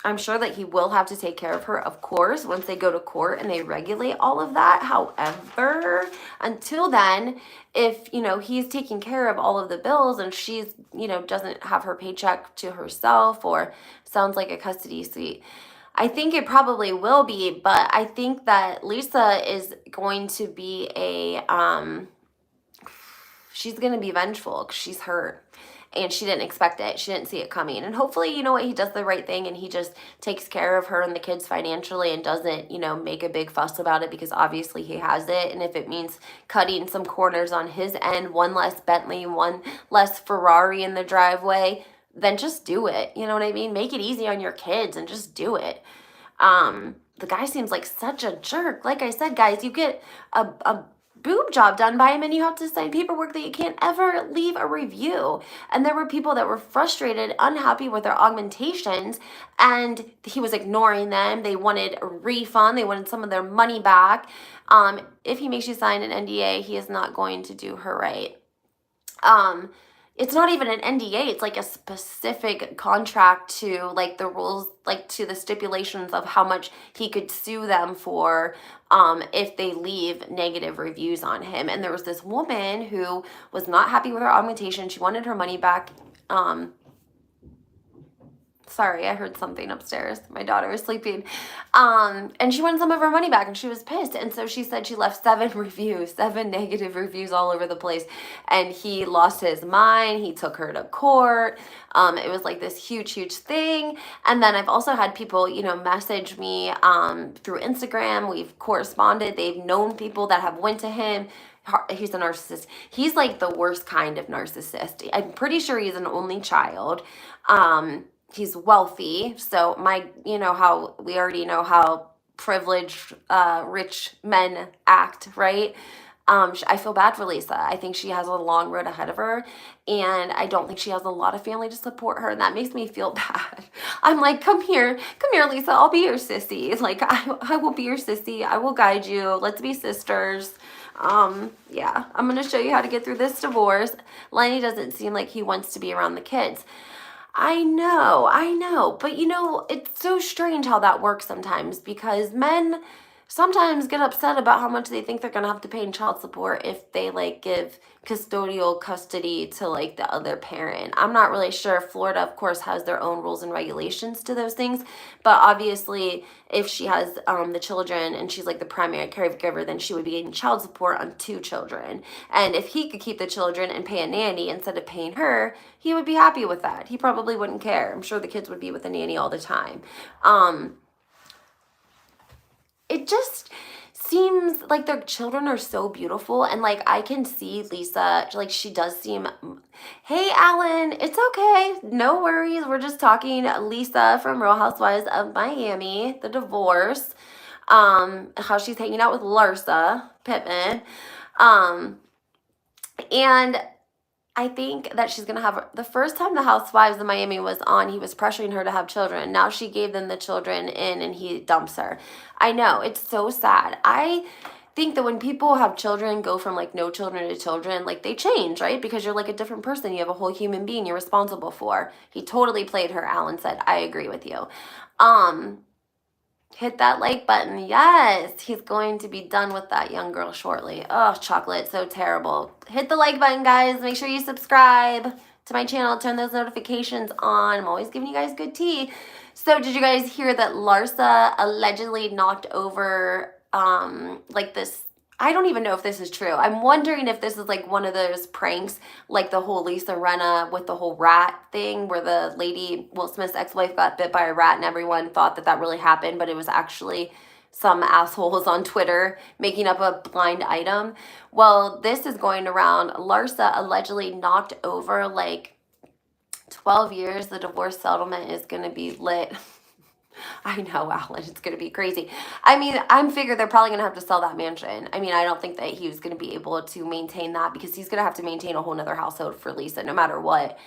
I'm sure that he will have to take care of her, of course, once they go to court and they regulate all of that. However, until then, if, he's taking care of all of the bills and she's, doesn't have her paycheck to herself or sounds like a custody suite, I think it probably will be. But I think that Lisa is going to be she's going to be vengeful because she's hurt. And she didn't expect it. She didn't see it coming. And hopefully, he does the right thing and he just takes care of her and the kids financially and doesn't, make a big fuss about it, because obviously he has it. And if it means cutting some corners on his end, one less Bentley, one less Ferrari in the driveway, then just do it. You know what I mean? Make it easy on your kids and just do it. The guy seems like such a jerk. Like I said, guys, you get a boob job done by him and you have to sign paperwork that you can't ever leave a review. And there were people that were frustrated, unhappy with their augmentations, and he was ignoring them. They wanted a refund. They wanted some of their money back. If he makes you sign an NDA, he is not going to do her right. It's not even an NDA. It's like a specific contract to like the rules, like to the stipulations of how much he could sue them for if they leave negative reviews on him. And there was this woman who was not happy with her augmentation. She wanted her money back. Sorry, I heard something upstairs. My daughter was sleeping. And she wanted some of her money back and she was pissed. And so she said she left 7 negative reviews all over the place. And he lost his mind. He took her to court. It was like this huge thing. And then I've also had people, message me through Instagram. We've corresponded. They've known people that have went to him. He's a narcissist. He's like the worst kind of narcissist. I'm pretty sure he's an only child. He's wealthy, so how we already know how privileged, rich men act, right? I feel bad for Lisa. I think she has a long road ahead of her, and I don't think she has a lot of family to support her, and that makes me feel bad. I'm like, come here, Lisa, I'll be your sissy. Like, I will be your sissy. I will guide you. Let's be sisters. Yeah, I'm going to show you how to get through this divorce. Lenny doesn't seem like he wants to be around the kids. I know. But you know, it's so strange how that works sometimes, because men sometimes get upset about how much they think they're gonna have to pay in child support if they like give custodial custody to like the other parent. I'm not really sure. Florida, of course, has their own rules and regulations to those things, but obviously if she has the children and she's like the primary caregiver, then she would be getting child support on 2 children. And if he could keep the children and pay a nanny instead of paying her, he would be happy with that. He probably wouldn't care. I'm sure the kids would be with a nanny all the time. It just seems like their children are so beautiful, and like I can see Lisa, like she does seem, hey Alan, it's okay, no worries, we're just talking. Lisa from Real Housewives of Miami, the divorce, how she's hanging out with Larsa Pippen, and I think that she's going to have, the first time the Housewives of Miami was on, he was pressuring her to have children. Now she gave them the children in and he dumps her. I know, it's so sad. I think that when people have children, go from like no children to children, like they change, right? Because you're like a different person. You have a whole human being you're responsible for. He totally played her, Alan said. I agree with you. Hit that like button. Yes, he's going to be done with that young girl shortly. Oh, chocolate, so terrible. Hit the like button, guys. Make sure you subscribe to my channel. Turn those notifications on. I'm always giving you guys good tea. So did you guys hear that Larsa allegedly knocked over like this? I don't even know if this is true. I'm wondering if this is like one of those pranks, like the whole Lisa Rinna with the whole rat thing, where the lady, Will Smith's ex-wife, got bit by a rat and everyone thought that that really happened, but it was actually some assholes on Twitter making up a blind item. Well, this is going around. Larsa allegedly knocked over like 12 years. The divorce settlement is going to be lit. I know, Alan, it's going to be crazy. I mean, I'm figured they're probably going to have to sell that mansion. I mean, I don't think that he was going to be able to maintain that, because he's going to have to maintain a whole nother household for Lisa, no matter what.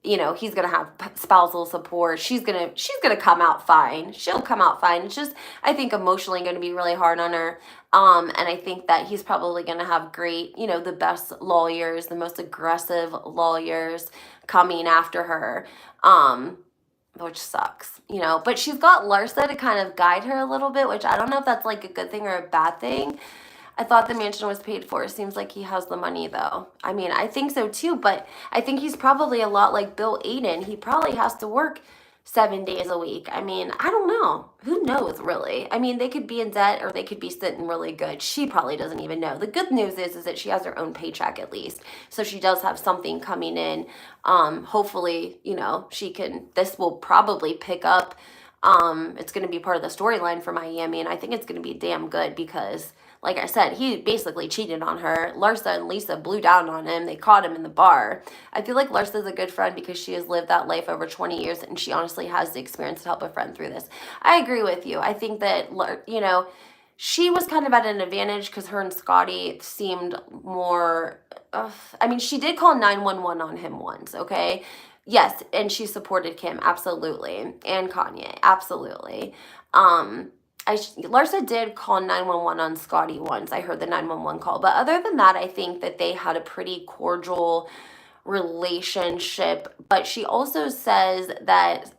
You know, he's going to have spousal support. She's going to come out fine. She'll come out fine. It's just, I think emotionally going to be really hard on her. And I think that he's probably going to have great, you know, the best lawyers, the most aggressive lawyers coming after her. Which sucks, you know, but she's got Larsa to kind of guide her a little bit, which I don't know if that's like a good thing or a bad thing. I thought the mansion was paid for. It seems like he has the money though. I mean, I think so too, but I think he's probably a lot like Bill Aiden. He probably has to work 7 days a week. I mean, I don't know. Who knows, really? I mean, they could be in debt or they could be sitting really good. She probably doesn't even know. The good news is that she has her own paycheck at least. So she does have something coming in. Hopefully, you know, this will probably pick up. It's going to be part of the storyline for Miami, and I think it's going to be damn good because, like I said, he basically cheated on her. Larsa and Lisa blew down on him. They caught him in the bar. I feel like Larsa's a good friend because she has lived that life over 20 years, and she honestly has the experience to help a friend through this. I agree with you. I think that, you know, she was kind of at an advantage because her and Scotty seemed more, I mean, she did call 911 on him once, okay? Yes, and she supported Kim, absolutely, and Kanye, absolutely. Larsa did call 911 on Scotty once. I heard the 911 call. But other than that, I think that they had a pretty cordial relationship. But she also says that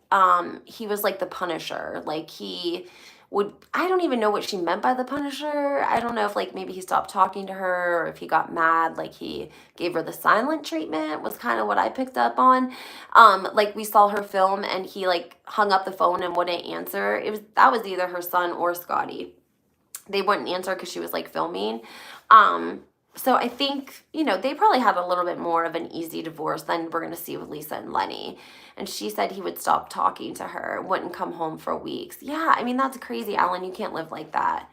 he was like the Punisher. Like he would, I don't even know what she meant by the Punisher. I don't know if like maybe he stopped talking to her or if he got mad, like he gave her the silent treatment was kind of what I picked up on. Like we saw her film and he like hung up the phone and wouldn't answer. That was either her son or Scotty. They wouldn't answer because she was like filming. So I think, you know, they probably had a little bit more of an easy divorce than we're going to see with Lisa and Lenny. And she said he would stop talking to her, wouldn't come home for weeks. Yeah, I mean, that's crazy, Alan. You can't live like that.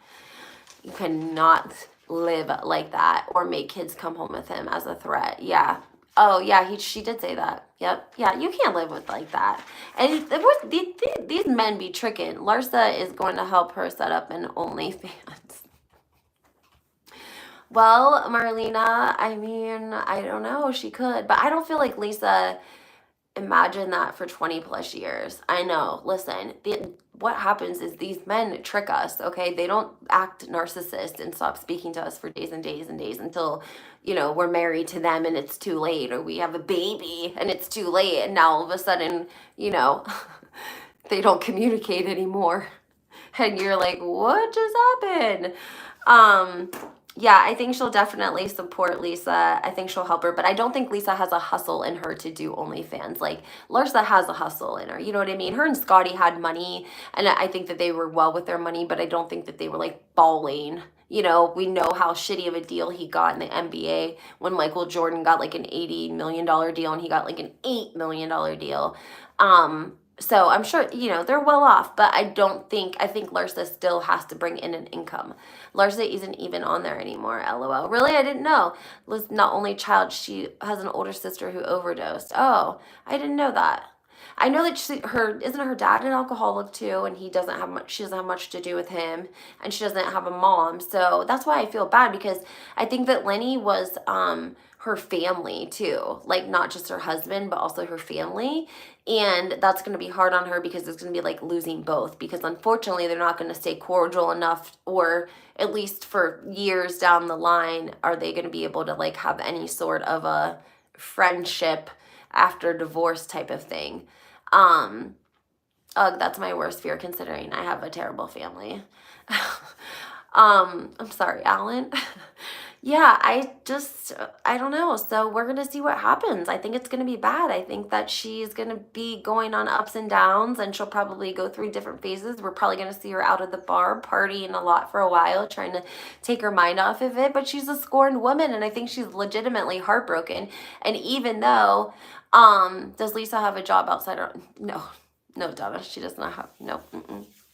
You cannot live like that or make kids come home with him as a threat. Yeah. Oh, yeah, she did say that. Yep. Yeah, you can't live with like that. And these men be tricking. Larsa is going to help her set up an OnlyFans. Well, Marlena, I mean, I don't know. She could, but I don't feel like Lisa. Imagine that for 20 plus years. I know. Listen, what happens is these men trick us, okay? They don't act narcissist and stop speaking to us for days and days and days until, we're married to them and it's too late, or we have a baby and it's too late. And now all of a sudden, they don't communicate anymore. And you're like, what just happened? Yeah, I think she'll definitely support Lisa. I think she'll help her, but I don't think Lisa has a hustle in her to do OnlyFans. Like, Larsa has a hustle in her. You know what I mean? Her and Scotty had money, and I think that they were well with their money, but I don't think that they were, like, balling. We know how shitty of a deal he got in the NBA when Michael Jordan got, like, an $80 million deal, and he got, like, an $8 million deal. So I'm sure, they're well off, but I think Larsa still has to bring in an income. Larsa isn't even on there anymore, LOL. Really? I didn't know. Was not only child, she has an older sister who overdosed. Oh, I didn't know that. I know that isn't her dad an alcoholic too, and she doesn't have much to do with him, and she doesn't have a mom. So that's why I feel bad, because I think that Lenny was her family too, like not just her husband, but also her family. And that's going to be hard on her, because it's going to be like losing both, because unfortunately they're not going to stay cordial enough, or at least for years down the line, are they going to be able to like have any sort of a friendship after divorce type of thing. That's my worst fear, considering I have a terrible family. I'm sorry, Alan. Yeah, I don't know. So we're going to see what happens. I think it's going to be bad. I think that she's going to be going on ups and downs, and she'll probably go through different phases. We're probably going to see her out of the bar partying a lot for a while, trying to take her mind off of it. But she's a scorned woman, and I think she's legitimately heartbroken. And even though, does Lisa have a job outside her? No, Donna, she does not have, no,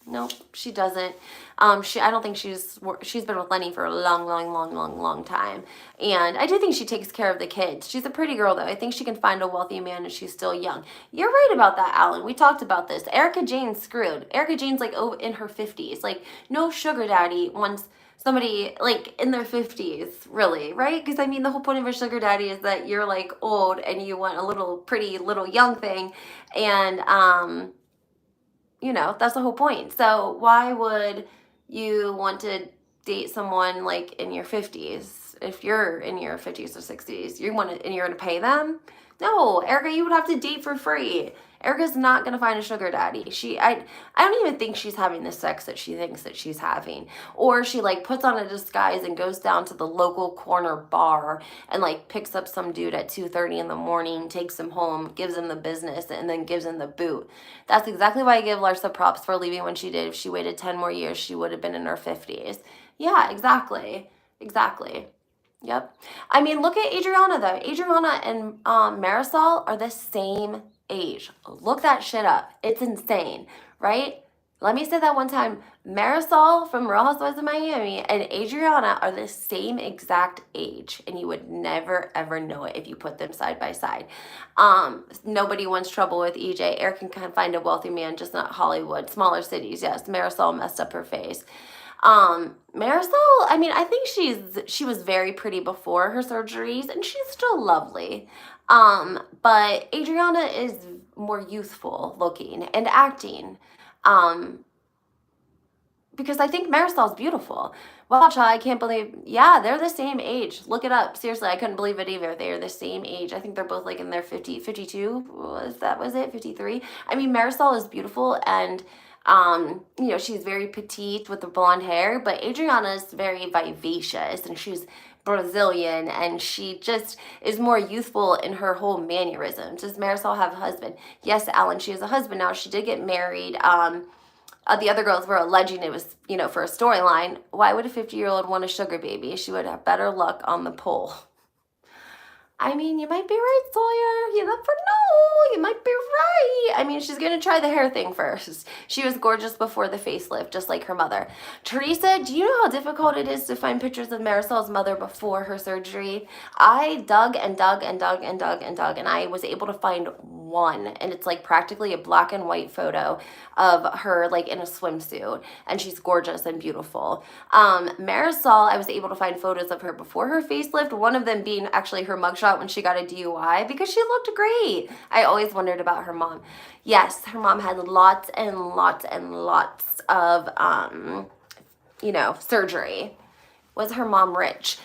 Nope, she doesn't. I don't think she's been with Lenny for a long time. And I do think she takes care of the kids. She's a pretty girl, though. I think she can find a wealthy man, and she's still young. You're right about that, Alan. We talked about this. Erica Jane's screwed. Erica Jane's like in her 50s. Like, no sugar daddy wants somebody like in their 50s, really, right? Because I mean, the whole point of a sugar daddy is that you're like old and you want a little pretty little young thing. And, that's the whole point. So why would you want to date someone like in your 50s? If you're in your 50s or 60s, you're going to pay them? No, Erica, you would have to date for free. Erica's not going to find a sugar daddy. I don't even think she's having the sex that she thinks that she's having. Or she like puts on a disguise and goes down to the local corner bar and like picks up some dude at 2:30 in the morning, takes him home, gives him the business, and then gives him the boot. That's exactly why I give Larsa props for leaving when she did. If she waited 10 more years, she would have been in her 50s. Yeah, exactly. Yep. I mean, look at Adriana, though. Adriana and Marisol are the same age. Look that shit up. It's insane, right? Let me say that one time. Marisol from Real Housewives of Miami and Adriana are the same exact age, and you would never, ever know it if you put them side by side. Nobody wants trouble with EJ. Eric can find a wealthy man, just not Hollywood. Smaller cities, yes. Marisol messed up her face. Marisol, I mean, I think she was very pretty before her surgeries, and she's still lovely. But Adriana is more youthful looking and acting. Because I think Marisol's beautiful. Wow, child, I can't believe, yeah, they're the same age. Look it up. Seriously, I couldn't believe it either. They are the same age. I think they're both like in their 52, was it? 53? I mean, Marisol is beautiful, and she's very petite with the blonde hair, but Adriana is very vivacious, and she's Brazilian, and she just is more youthful in her whole mannerisms. Does Marisol have a husband? Yes, Alan, she has a husband now. She did get married. The other girls were alleging it was, for a storyline. Why would a 50-year-old want a sugar baby? She would have better luck on the pole. I mean, you might be right, Sawyer. You never you might be right. I mean, she's going to try the hair thing first. She was gorgeous before the facelift, just like her mother. Teresa, do you know how difficult it is to find pictures of Marisol's mother before her surgery? I dug and dug and dug and dug and dug, and I was able to find one, and it's like practically a black and white photo of her like in a swimsuit, and she's gorgeous and beautiful. Marisol, I was able to find photos of her before her facelift, one of them being actually her mugshot when she got a DUI, because she looked great. I always wondered about her mom. Yes, her mom had lots and lots and lots of surgery. Was her mom rich?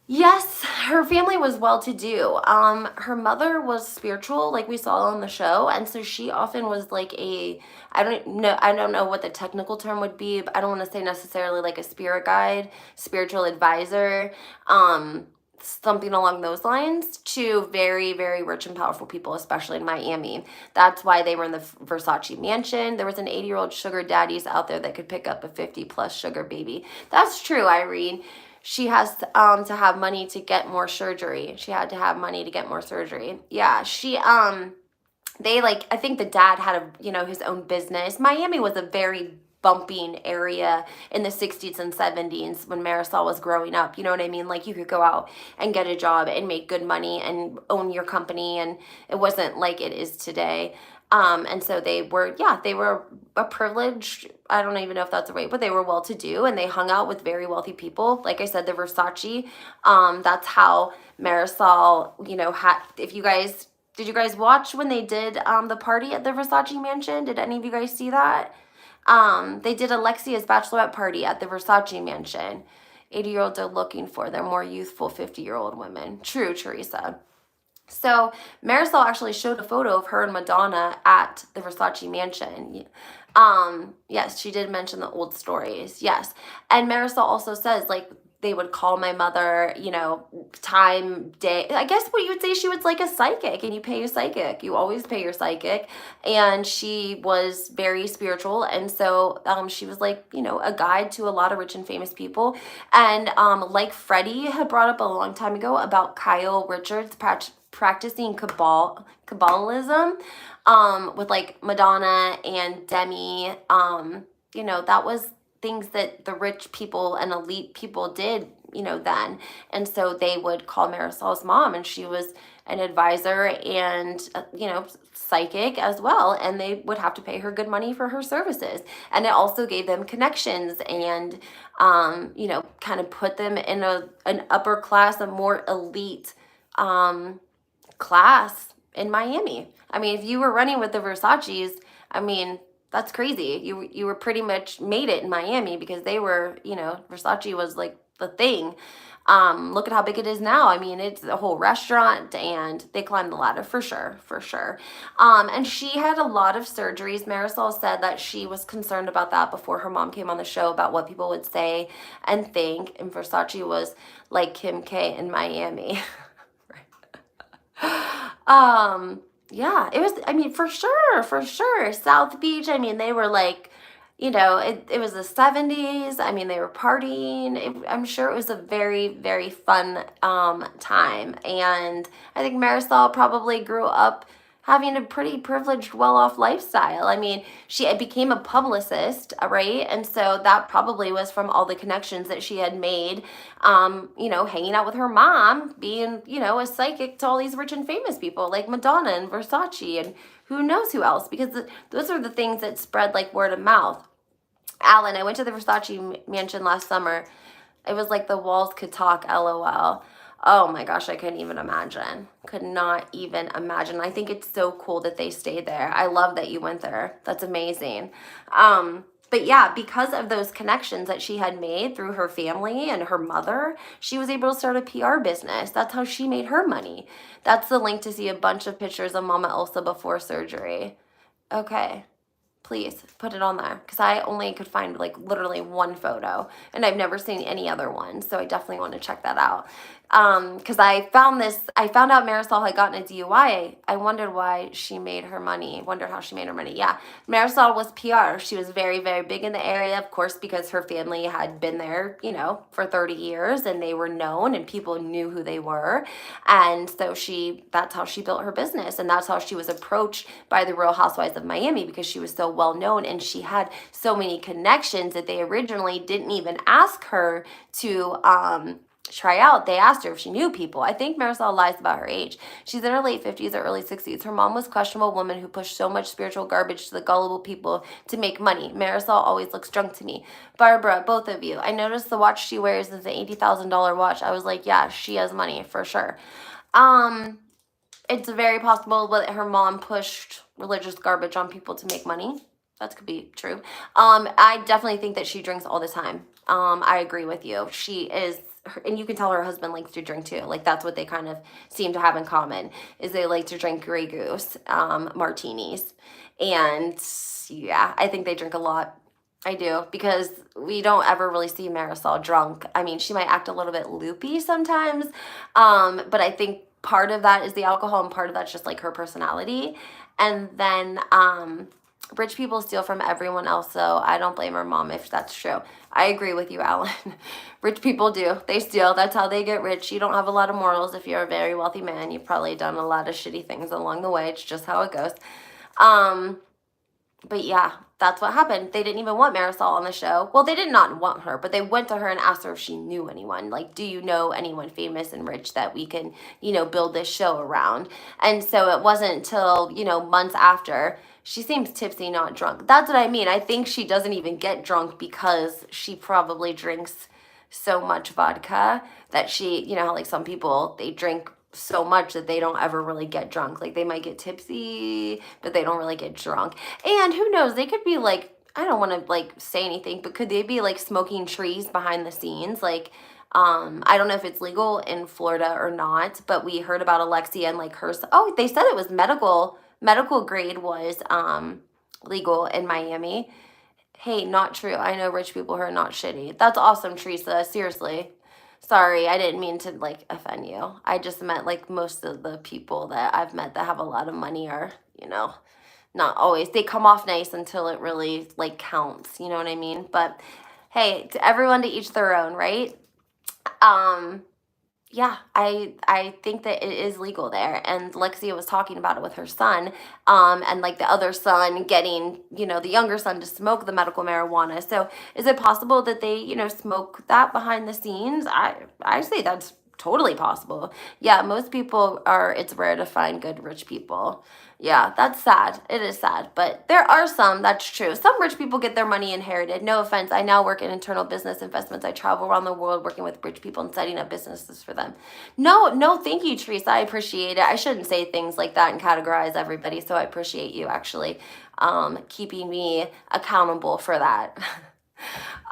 Yes, her family was well-to-do. Her mother was spiritual, like we saw on the show, and so she often was like I don't know what the technical term would be, but I don't want to say necessarily like a spirit guide, spiritual advisor, something along those lines, to very, very rich and powerful people, especially in Miami. That's why they were in the Versace mansion. There was an 80-year-old sugar daddies out there that could pick up a 50-plus sugar baby. That's true, Irene. She has to have money to get more surgery. She had to have money to get more surgery. Yeah, I think the dad had his own business. Miami was a very bumping area in the 60s and 70s when Marisol was growing up. You know what I mean? Like, you could go out and get a job and make good money and own your company, and it wasn't like it is today. And so they were a privileged, I don't even know if that's the right, but they were well-to-do, and they hung out with very wealthy people. Like I said, the Versace, that's how Marisol, did you guys watch when they did the party at the Versace mansion? Did any of you guys see that? They did Alexia's bachelorette party at the Versace mansion. 80-year-olds are looking for their more youthful 50-year-old women. True, Teresa. So Marisol actually showed a photo of her and Madonna at the Versace mansion. Yes, she did mention the old stories. Yes. And Marisol also says, like, they would call my mother, time, day. I guess what you would say, she was like a psychic, and you pay your psychic. You always pay your psychic. And she was very spiritual. And so she was like, a guide to a lot of rich and famous people. And like Freddie had brought up a long time ago about Kyle Richards practicing Kabbalism with like Madonna and Demi. That was things that the rich people and elite people did, then. And so they would call Marisol's mom, and she was an advisor and, psychic as well. And they would have to pay her good money for her services. And it also gave them connections and, kind of put them in an upper class, a more elite class in Miami. I mean, if you were running with the Versaces, I mean, that's crazy. You were pretty much made it in Miami, because they were, Versace was like the thing. Look at how big it is now. I mean, it's a whole restaurant, and they climbed the ladder for sure. And she had a lot of surgeries. Marisol said that she was concerned about that before her mom came on the show, about what people would say and think. And Versace was like Kim K in Miami. Yeah, it was, I mean, for sure. South Beach, I mean, they were like, it was the 70s. I mean, they were partying. I'm sure it was a very, very fun time. And I think Marisol probably grew up having a pretty privileged, well-off lifestyle. I mean, she became a publicist, right? And so that probably was from all the connections that she had made, hanging out with her mom, being, a psychic to all these rich and famous people like Madonna and Versace and who knows who else, because those are the things that spread like word of mouth. Alan, I went to the Versace mansion last summer. It was like the walls could talk, LOL. Oh my gosh, I couldn't even imagine. Could not even imagine. I think it's so cool that they stayed there. I love that you went there. That's amazing. But yeah, because of those connections that she had made through her family and her mother, she was able to start a PR business. That's how she made her money. That's the link to see a bunch of pictures of Mama Elsa before surgery. Okay. Please put it on there, because I only could find like literally one photo, and I've never seen any other one, so I definitely want to check that out. Because I found out Marisol had gotten a DUI. I wondered why she made her money. Wondered how she made her money. Yeah, Marisol was PR. She was very, very big in the area, of course, because her family had been there, for 30 years, and they were known, and people knew who they were. And so that's how she built her business, and that's how she was approached by the Real Housewives of Miami, because she was so well known, and she had so many connections that they originally didn't even ask her to try out. They asked her if she knew people. I think Marisol lies about her age. She's in her late 50s or early 60s. Her mom was a questionable woman who pushed so much spiritual garbage to the gullible people to make money. Marisol always looks drunk to me. Barbara, both of you. I noticed the watch she wears is an $80,000 watch. I was like, yeah, she has money for sure. It's very possible that her mom pushed religious garbage on people to make money. That could be true. I definitely think that she drinks all the time. I agree with you. She is, and you can tell her husband likes to drink too. Like, that's what they kind of seem to have in common, is they like to drink Grey Goose, martinis. And yeah, I think they drink a lot. I do, because we don't ever really see Marisol drunk. I mean, she might act a little bit loopy sometimes, but I think part of that is the alcohol, and part of that's just like her personality. And then rich people steal from everyone else, so I don't blame her mom if that's true. I agree with you, Alan. Rich people do. They steal. That's how they get rich. You don't have a lot of morals if you're a very wealthy man. You've probably done a lot of shitty things along the way. It's just how it goes. But yeah, that's what happened. They didn't even want Marisol on the show. Well, they did not want her, but they went to her and asked her if she knew anyone. Like, do you know anyone famous and rich that we can, build this show around? And so it wasn't until, months after. She seems tipsy, not drunk. That's what I mean. I think she doesn't even get drunk because she probably drinks so much vodka that she, like some people, they drink so much that they don't ever really get drunk. Like, they might get tipsy, but they don't really get drunk. And who knows, they could be like, I don't want to like say anything, but could they be like smoking trees behind the scenes? Like, I don't know if it's legal in Florida or not, but we heard about Alexia and like her. Oh, they said it was medical grade was legal in Miami. Hey, not true. I know rich people who are not shitty. That's awesome, Teresa. Seriously. Sorry, I didn't mean to like offend you. I just meant like most of the people that I've met that have a lot of money are, not always. They come off nice until it really like counts. You know what I mean? But hey, to everyone to each their own, right? Yeah, I think that it is legal there, and Lexia was talking about it with her son, and like the other son getting, the younger son to smoke the medical marijuana. So is it possible that they, smoke that behind the scenes? I say that's totally possible. Yeah, most people it's rare to find good rich people. Yeah, that's sad. It is sad, but there are some, that's true. Some rich people get their money inherited. No offense. I now work in internal business investments. I travel around the world working with rich people and setting up businesses for them. No, thank you, Teresa. I appreciate it. I shouldn't say things like that and categorize everybody, so I appreciate you actually keeping me accountable for that.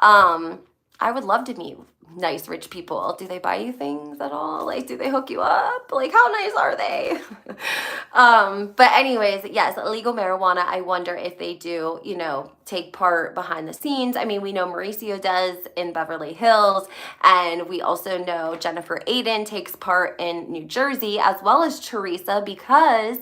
I would love to meet nice rich people. Do they buy you things at all? Like, do they hook you up? Like, how nice are they? But anyways, yes, illegal marijuana. I wonder if they do, take part behind the scenes. I mean, we know Mauricio does in Beverly Hills, and we also know Jennifer Aiden takes part in New Jersey, as well as Teresa, because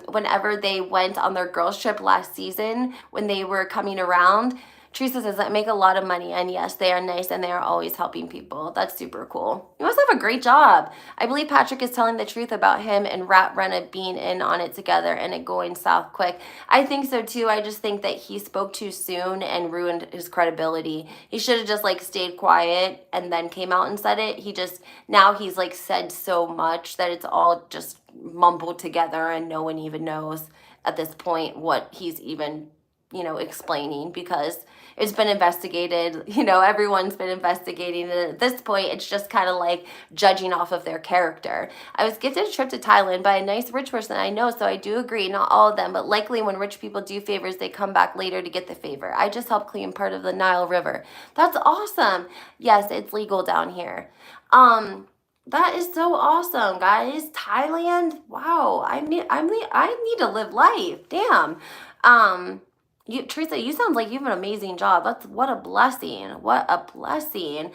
whenever they went on their girls trip last season, when they were coming around, Teresa says that make a lot of money, and yes, they are nice, and they are always helping people. That's super cool. You must have a great job. I believe Patrick is telling the truth about him and Rinna being in on it together and it going south quick. I think so too. I just think that he spoke too soon and ruined his credibility. He should have just like stayed quiet and then came out and said it. Now he's like said so much that it's all just mumbled together, and no one even knows at this point what he's even explaining, because it's been investigated, everyone's been investigating it. At this point, it's just kind of like judging off of their character. I was gifted a trip to Thailand by a nice rich person I know, so I do agree, not all of them, but likely when rich people do favors, they come back later to get the favor. I just helped clean part of the Nile River. That's awesome. Yes, it's legal down here. That is so awesome, guys. Thailand, wow. I need to live life. Damn. Teresa, you sound like you have an amazing job. What a blessing. What a blessing.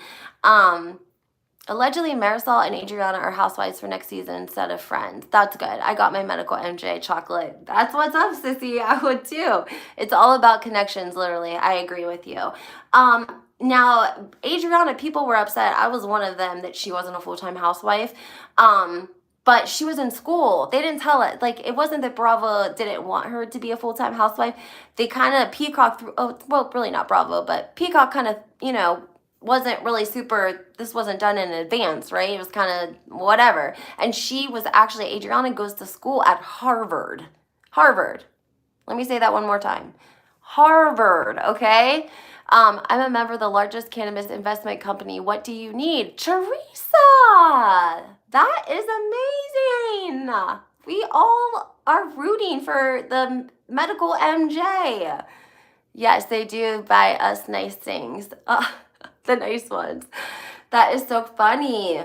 Allegedly, Marisol and Adriana are housewives for next season instead of friends. That's good. I got my medical MJ chocolate. That's what's up, sissy. I would too. It's all about connections, literally. I agree with you. Now, Adriana, people were upset. I was one of them that she wasn't a full-time housewife. But she was in school. They didn't tell it. Like, it wasn't that Bravo didn't want her to be a full-time housewife. They kind of Peacock through, oh, well, really not Bravo, but Peacock kind of, you know, wasn't really super, this wasn't done in advance, right? It was kind of whatever. And she was actually, Adriana goes to school at Harvard. Harvard. Let me say that one more time. Harvard, okay? I'm a member of the largest cannabis investment company. What do you need? Teresa! That is amazing. We all are rooting for the medical MJ. Yes, they do buy us nice things. The nice ones. That is so funny.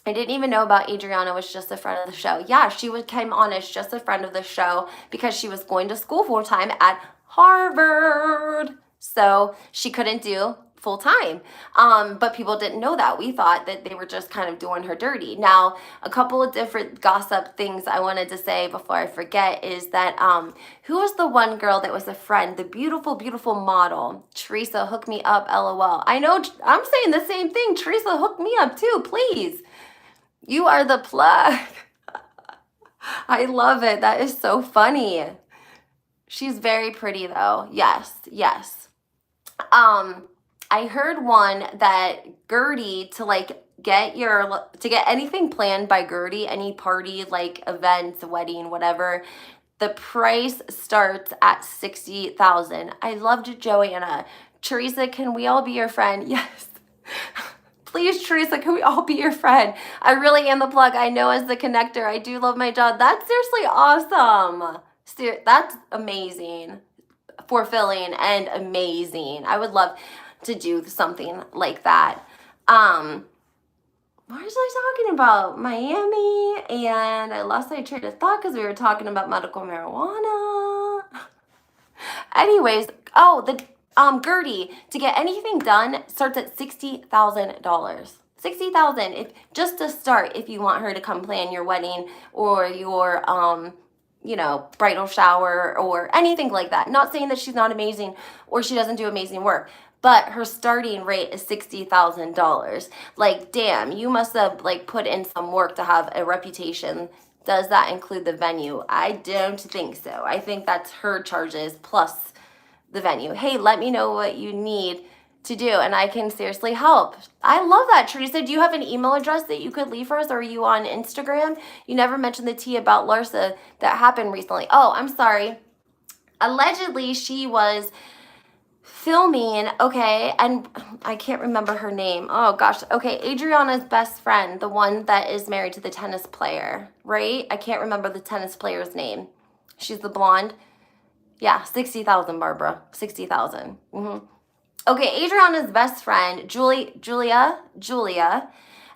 I didn't even know about Adriana was just a friend of the show. Yeah, she came on as just a friend of the show because she was going to school full time at Harvard. So she couldn't do full time. But people didn't know that. We thought that they were just kind of doing her dirty. Now, a couple of different gossip things I wanted to say before I forget is that who was the one girl that was a friend? The beautiful, beautiful model. Teresa, hook me up, LOL. I know, I'm saying the same thing. Teresa, hook me up too, please. You are the plug. I love it. That is so funny. She's very pretty though. Yes, yes. I heard one that Gerri, to get anything planned by Gerri, any party, like events, wedding, whatever, the price starts at $60,000. I loved Joanna. Teresa, can we all be your friend? Yes. Please, Teresa, can we all be your friend? I really am the plug. I know as the connector, I do love my job. That's seriously awesome. That's amazing, fulfilling, and amazing. I would love to do something like that. What was I talking about? Miami, and I lost my train of thought because we were talking about medical marijuana. Anyways, Gerri, to get anything done starts at $60,000. $60,000 if just to start, if you want her to come plan your wedding or your bridal shower or anything like that. Not saying that she's not amazing or she doesn't do amazing work, but her starting rate is $60,000. Like, damn, you must have put in some work to have a reputation. Does that include the venue? I don't think so. I think that's her charges plus the venue. Hey, let me know what you need to do and I can seriously help. I love that, Teresa. Do you have an email address that you could leave for us, or are you on Instagram? You never mentioned the tea about Larsa that happened recently. Oh, I'm sorry. Allegedly, she was filming, okay, and I can't remember her name. Oh gosh. Okay, Adriana's best friend, the one that is married to the tennis player, right? I can't remember the tennis player's name. She's the blonde. Yeah, 60,000, Barbara. 60,000. Okay, Adriana's best friend, Julia,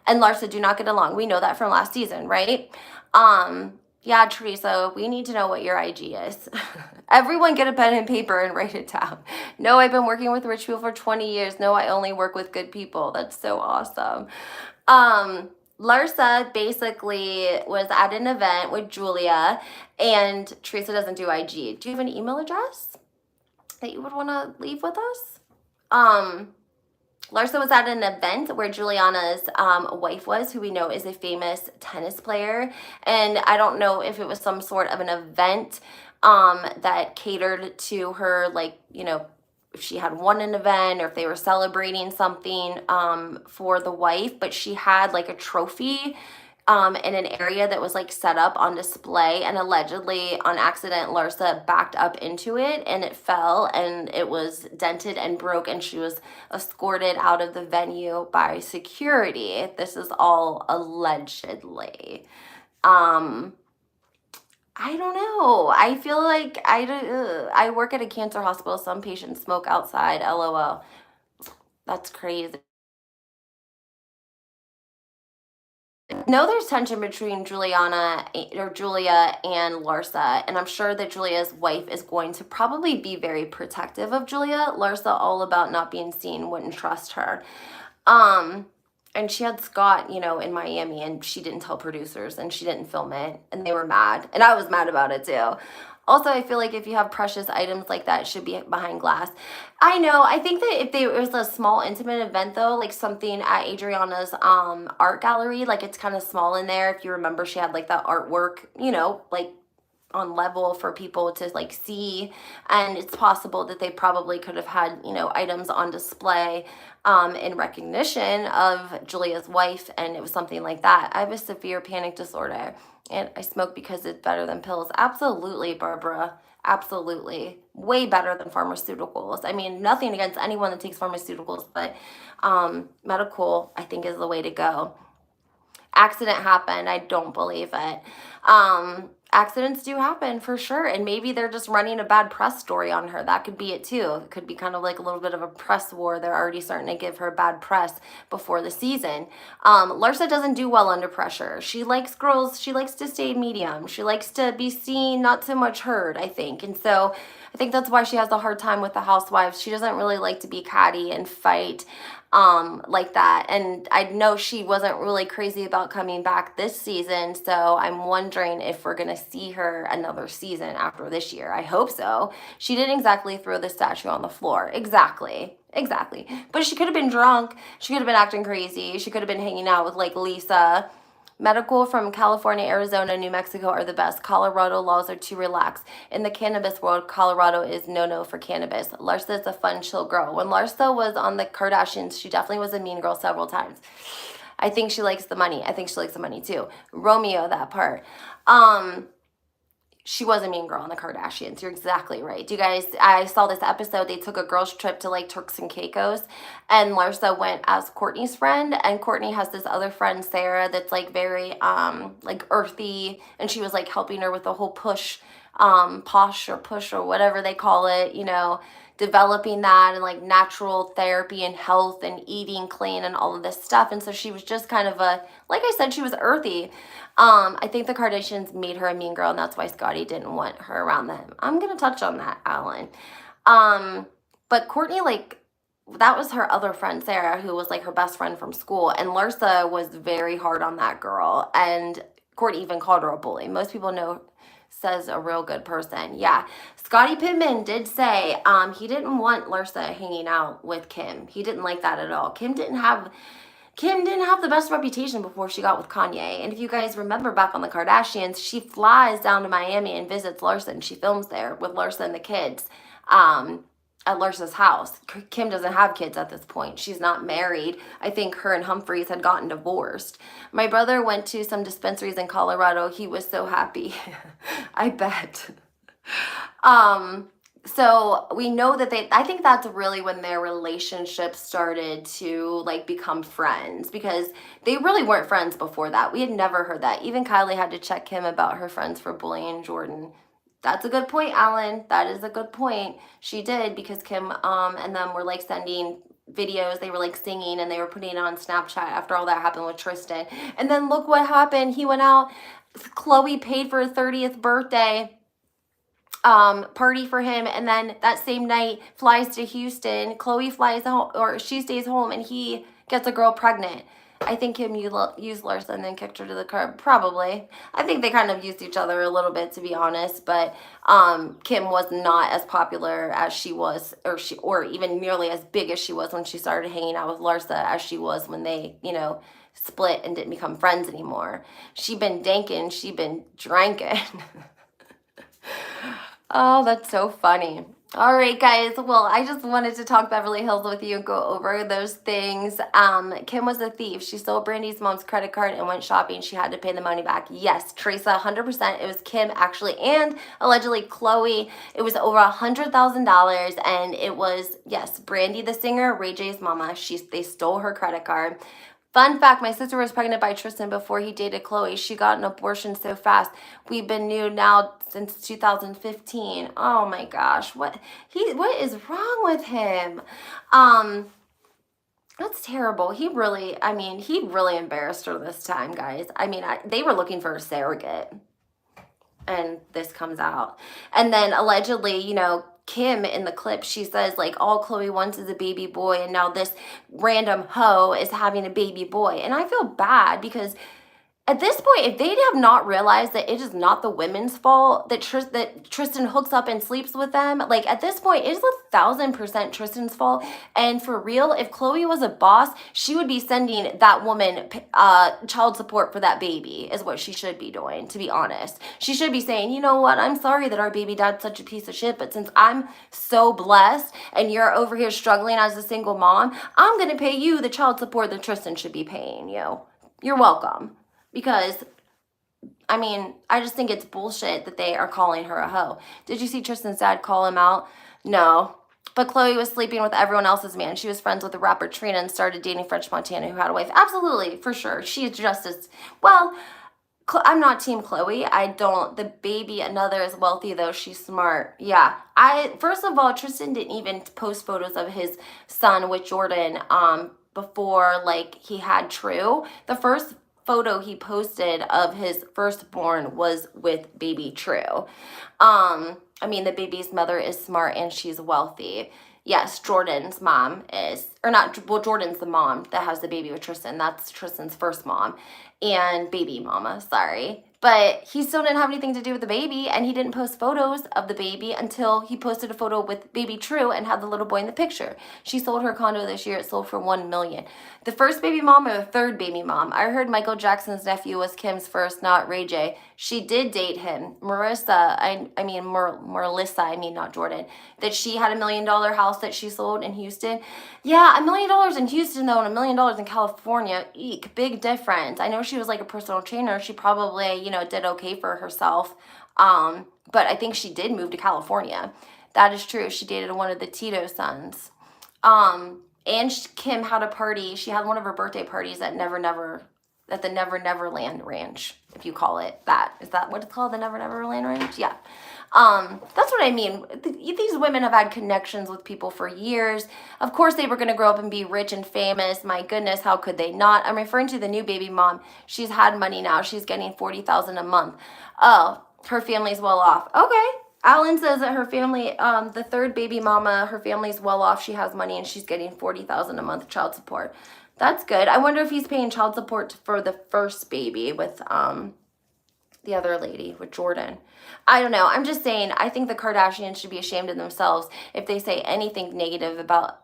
and Larsa do not get along. We know that from last season, right? Yeah, Teresa, we need to know what your IG is. Everyone get a pen and paper and write it down. No, I've been working with rich people for 20 years. No, I only work with good people. That's so awesome. Larsa basically was at an event with Julia, and Teresa doesn't do IG. Do you have an email address that you would want to leave with us? Larsa was at an event where Juliana's wife was, who we know is a famous tennis player. And I don't know if it was some sort of an event that catered to her, if she had won an event or if they were celebrating something for the wife. But she had a trophy in an area that was set up on display, and allegedly on accident Larsa backed up into it and it fell and it was dented and broke, and she was escorted out of the venue by security. This is all allegedly. I don't know. I feel like I work at a cancer hospital. Some patients smoke outside. LOL. That's crazy. No, there's tension between Julia and Larsa, and I'm sure that Julia's wife is going to probably be very protective of Julia. Larsa, all about not being seen, wouldn't trust her. And she had Scott, you know, in Miami, and she didn't tell producers, and she didn't film it, and they were mad. And I was mad about it too. Also, I feel like if you have precious items like that, it should be behind glass. I know. I think that if it was a small, intimate event, though, like something at Adriana's art gallery, like it's kind of small in there. If you remember, she had like that artwork, you know, like on level for people to like see, and it's possible that they probably could have had, you know, items on display in recognition of Julia's wife, and it was something like that. I have a severe panic disorder, and I smoke because it's better than pills. Absolutely, Barbara. Absolutely. Way better than pharmaceuticals. I mean, nothing against anyone that takes pharmaceuticals, but medical, I think, is the way to go. Accident happened. I don't believe it. Accidents do happen for sure. And maybe they're just running a bad press story on her. That could be it too. It could be kind of like a little bit of a press war. They're already starting to give her bad press before the season. Larsa doesn't do well under pressure. She likes girls. She likes to stay medium. She likes to be seen, not so much heard, I think. And so I think that's why she has a hard time with the Housewives. She doesn't really like to be catty and fight like that. And I know she wasn't really crazy about coming back this season, so I'm wondering if we're gonna see her another season after this year. I hope so. She didn't exactly throw the statue on the floor. Exactly. But she could have been drunk. She could have been acting crazy. She could have been hanging out with like Lisa. Medical from California, Arizona, New Mexico are the best. Colorado laws are too relaxed. In the cannabis world, Colorado is no for cannabis. Larsa is a fun, chill girl. When Larsa was on the Kardashians, she definitely was a mean girl several times. I think she likes the money. I think she likes the money too. Romeo, that part. She was a mean girl on the Kardashians. You're exactly right. You guys, I saw this episode. They took a girls' trip to like Turks and Caicos, and Larsa went as Courtney's friend, and Courtney has this other friend, Sarah, that's like very like earthy, and she was like helping her with the whole push, posh or push or whatever they call it, you know, developing that and like natural therapy and health and eating clean and all of this stuff. And so she was just kind of a, like I said, she was earthy. I think the Kardashians made her a mean girl, and that's why Scotty didn't want her around them. I'm gonna touch on that, Alan. But Courtney, like, that was her other friend, Sarah, who was like her best friend from school, and Larsa was very hard on that girl, and Courtney even called her a bully. Most people know, says a real good person. Yeah. Scottie Pippen did say he didn't want Larsa hanging out with Kim. He didn't like that at all. Kim didn't have the best reputation before she got with Kanye. And if you guys remember back on the Kardashians, she flies down to Miami and visits Larsa, and she films there with Larsa and the kids at Larsa's house. Kim doesn't have kids at this point. She's not married. I think her and Humphreys had gotten divorced. My brother went to some dispensaries in Colorado. He was so happy. I bet. So we know that I think that's really when their relationship started to like become friends, because they really weren't friends before that. We had never heard that. Even Kylie had to check him about her friends for bullying Jordan. That's a good point, Alan. That is a good point. She did, because Kim and them were like sending videos. They were like singing, and they were putting it on Snapchat after all that happened with Tristan. And then look what happened. He went out. Khloe paid for his 30th birthday party for him, and then that same night flies to Houston. Khloe flies home, or she stays home, and he gets a girl pregnant. I think Kim used Larsa and then kicked her to the curb. Probably. I think they kind of used each other a little bit, to be honest. But Kim was not as popular as she was, or even nearly as big as she was when she started hanging out with Larsa as she was when they, you know, split and didn't become friends anymore. She been danking. She been drinking. Oh, that's so funny. All right, guys. Well, I just wanted to talk Beverly Hills with you and go over those things. Kim was a thief. She stole Brandy's mom's credit card and went shopping. She had to pay the money back. Yes, Teresa, 100%. It was Kim, actually, and allegedly Khloe. It was over $100,000, and it was, yes, Brandy the singer, Ray J's mama. They stole her credit card. Fun fact, my sister was pregnant by Tristan before he dated Khloe. She got an abortion so fast. We've been new now since 2015. Oh my gosh, what is wrong with him? That's terrible. He really embarrassed her this time, guys. I mean, they were looking for a surrogate, and this comes out. And then allegedly, you know, Kim in the clip, she says like all Khloe wants is a baby boy, and now this random hoe is having a baby boy. And I feel bad because at this point, if they have not realized that it is not the women's fault that Tristan hooks up and sleeps with them, like at this point, it is 1,000% Tristan's fault. And for real, if Khloe was a boss, she would be sending that woman child support for that baby, is what she should be doing, to be honest. She should be saying, you know what, I'm sorry that our baby dad's such a piece of shit, but since I'm so blessed and you're over here struggling as a single mom, I'm going to pay you the child support that Tristan should be paying you. You're welcome. Because, I mean, I just think it's bullshit that they are calling her a hoe. Did you see Tristan's dad call him out? No. But Khloe was sleeping with everyone else's man. She was friends with the rapper Trina and started dating French Montana, who had a wife. Absolutely, for sure. She is just as, well, I'm not team Khloe. I don't. The baby, another is wealthy, though. She's smart. Yeah. First of all, Tristan didn't even post photos of his son with Jordan before, like, he had True. The first photo he posted of his firstborn was with baby True. I mean, the baby's mother is smart and she's wealthy. Yes, Jordan's mom is, or not, well, Jordan's the mom that has the baby with Tristan. That's Tristan's first mom and baby mama, sorry. But he still didn't have anything to do with the baby, and he didn't post photos of the baby until he posted a photo with baby True and had the little boy in the picture. She sold her condo this year. It sold for $1 million. The first baby mom or the third baby mom? I heard Michael Jackson's nephew was Kim's first, not Ray J. She did date him. Marissa, not Jordan, that she had $1 million house that she sold in Houston. Yeah, $1 million in Houston, though, and $1 million in California. Eek, big difference. I know she was like a personal trainer. She probably, did okay for herself. But I think she did move to California. That is true. She dated one of the Tito sons. And Kim had a party. She had one of her birthday parties at the Never Neverland Ranch, if you call it that. Is that what it's called, the Never Neverland Ranch? Yeah. That's what I mean. These women have had connections with people for years. Of course, they were going to grow up and be rich and famous. My goodness, how could they not? I'm referring to the new baby mom. She's had money now. She's getting $40,000 a month. Oh, her family's well off. Okay. Alan says that her family, the third baby mama, her family's well off. She has money and she's getting $40,000 a month child support. That's good. I wonder if he's paying child support for the first baby with the other lady, with Jordan. I don't know. I'm just saying, I think the Kardashians should be ashamed of themselves if they say anything negative about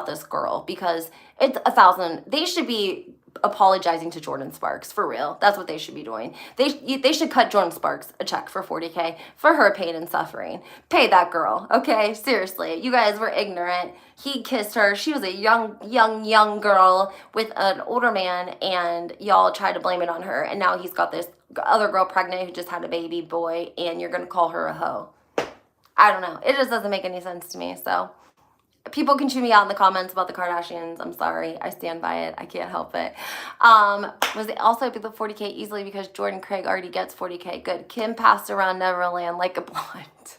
this girl, because it's 1,000. They should be apologizing to Jordan Sparks, for real. That's what they should be doing. They should cut Jordan Sparks a check for $40K for her pain and suffering. Pay that girl, okay? Seriously, you guys were ignorant. He kissed her. She was a young girl with an older man, and y'all tried to blame it on her, and now he's got this other girl pregnant who just had a baby boy, and you're gonna call her a hoe. I don't know. It just doesn't make any sense to me, so people can chew me out in the comments about the Kardashians. I'm sorry. I stand by it. I can't help it. Was it also picked up 40K easily because Jordan Craig already gets 40K? Good. Kim passed around Neverland like a blunt.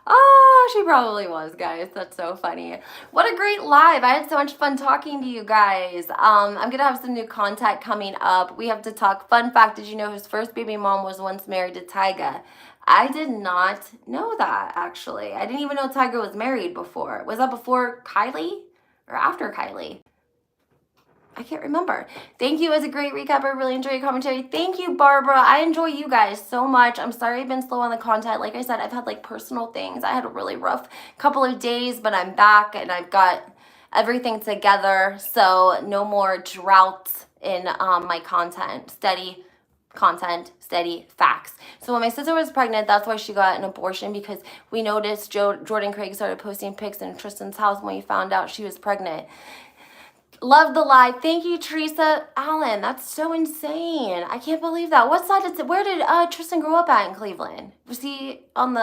Oh, she probably was, guys. That's so funny. What a great live. I had so much fun talking to you guys. I'm going to have some new content coming up. We have to talk. Fun fact, did you know his first baby mom was once married to Tyga? I did not know that, actually. I didn't even know Tyga was married before. Was that before Kylie or after Kylie? I can't remember. Thank you. It was a great recap. I really enjoyed your commentary. Thank you, Barbara. I enjoy you guys so much. I'm sorry I've been slow on the content. Like I said, I've had like personal things. I had a really rough couple of days, but I'm back and I've got everything together. So no more droughts in my content. Steady content, steady facts. So when my sister was pregnant, that's why she got an abortion, because we noticed Jordan Craig started posting pics in Tristan's house when we found out she was pregnant. Love the live. Thank you, Teresa Allen. That's so insane. I can't believe that. What side is it? Where did Tristan grow up at in Cleveland? Was he on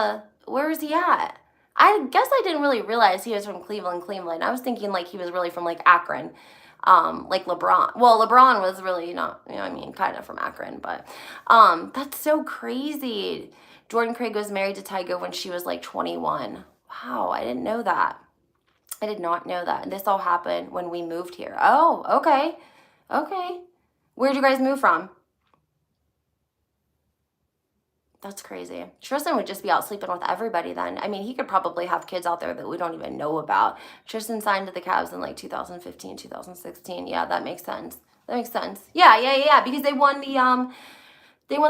where was he at? I guess I didn't really realize he was from Cleveland. I was thinking like he was really from like Akron. Like LeBron. Well, LeBron was really not, kind of from Akron, but that's so crazy. Jordan Craig was married to Tyga when she was like 21. Wow, I didn't know that. I did not know that. And this all happened when we moved here. Oh, okay. Okay. Where'd you guys move from? That's crazy. Tristan would just be out sleeping with everybody then. I mean, he could probably have kids out there that we don't even know about. Tristan signed to the Cavs in like 2015, 2016. Yeah, that makes sense. That makes sense. Yeah, because they won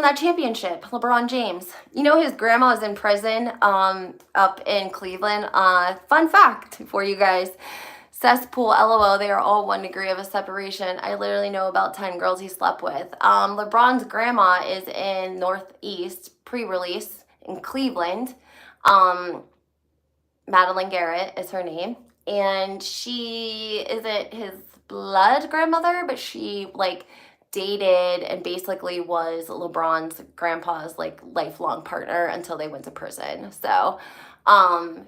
that championship, LeBron James. You know, his grandma is in prison up in Cleveland. Fun fact for you guys. Cesspool, LOL, they are all 1 degree of a separation. I literally know about 10 girls he slept with. LeBron's grandma is in Northeast, pre-release, in Cleveland. Madeline Garrett is her name. And she isn't his blood grandmother, but she, like, dated and basically was LeBron's grandpa's, like, lifelong partner until they went to prison. So,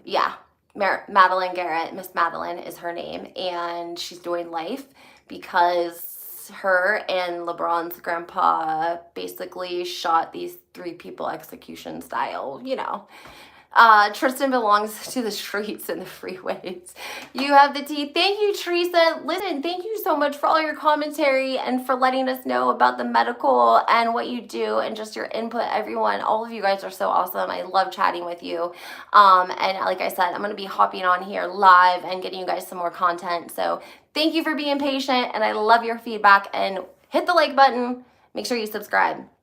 yeah. Madeline Garrett, Miss Madeline is her name, and she's doing life because her and LeBron's grandpa basically shot these 3 people execution style, you know. Tristan belongs to the streets and the freeways. You have the tea. Thank you, Teresa. Listen, thank you so much for all your commentary and for letting us know about the medical and what you do and just your input, everyone. All of you guys are so awesome. I love chatting with you. And like I said, I'm going to be hopping on here live and getting you guys some more content. So thank you for being patient, and I love your feedback. And hit the like button. Make sure you subscribe.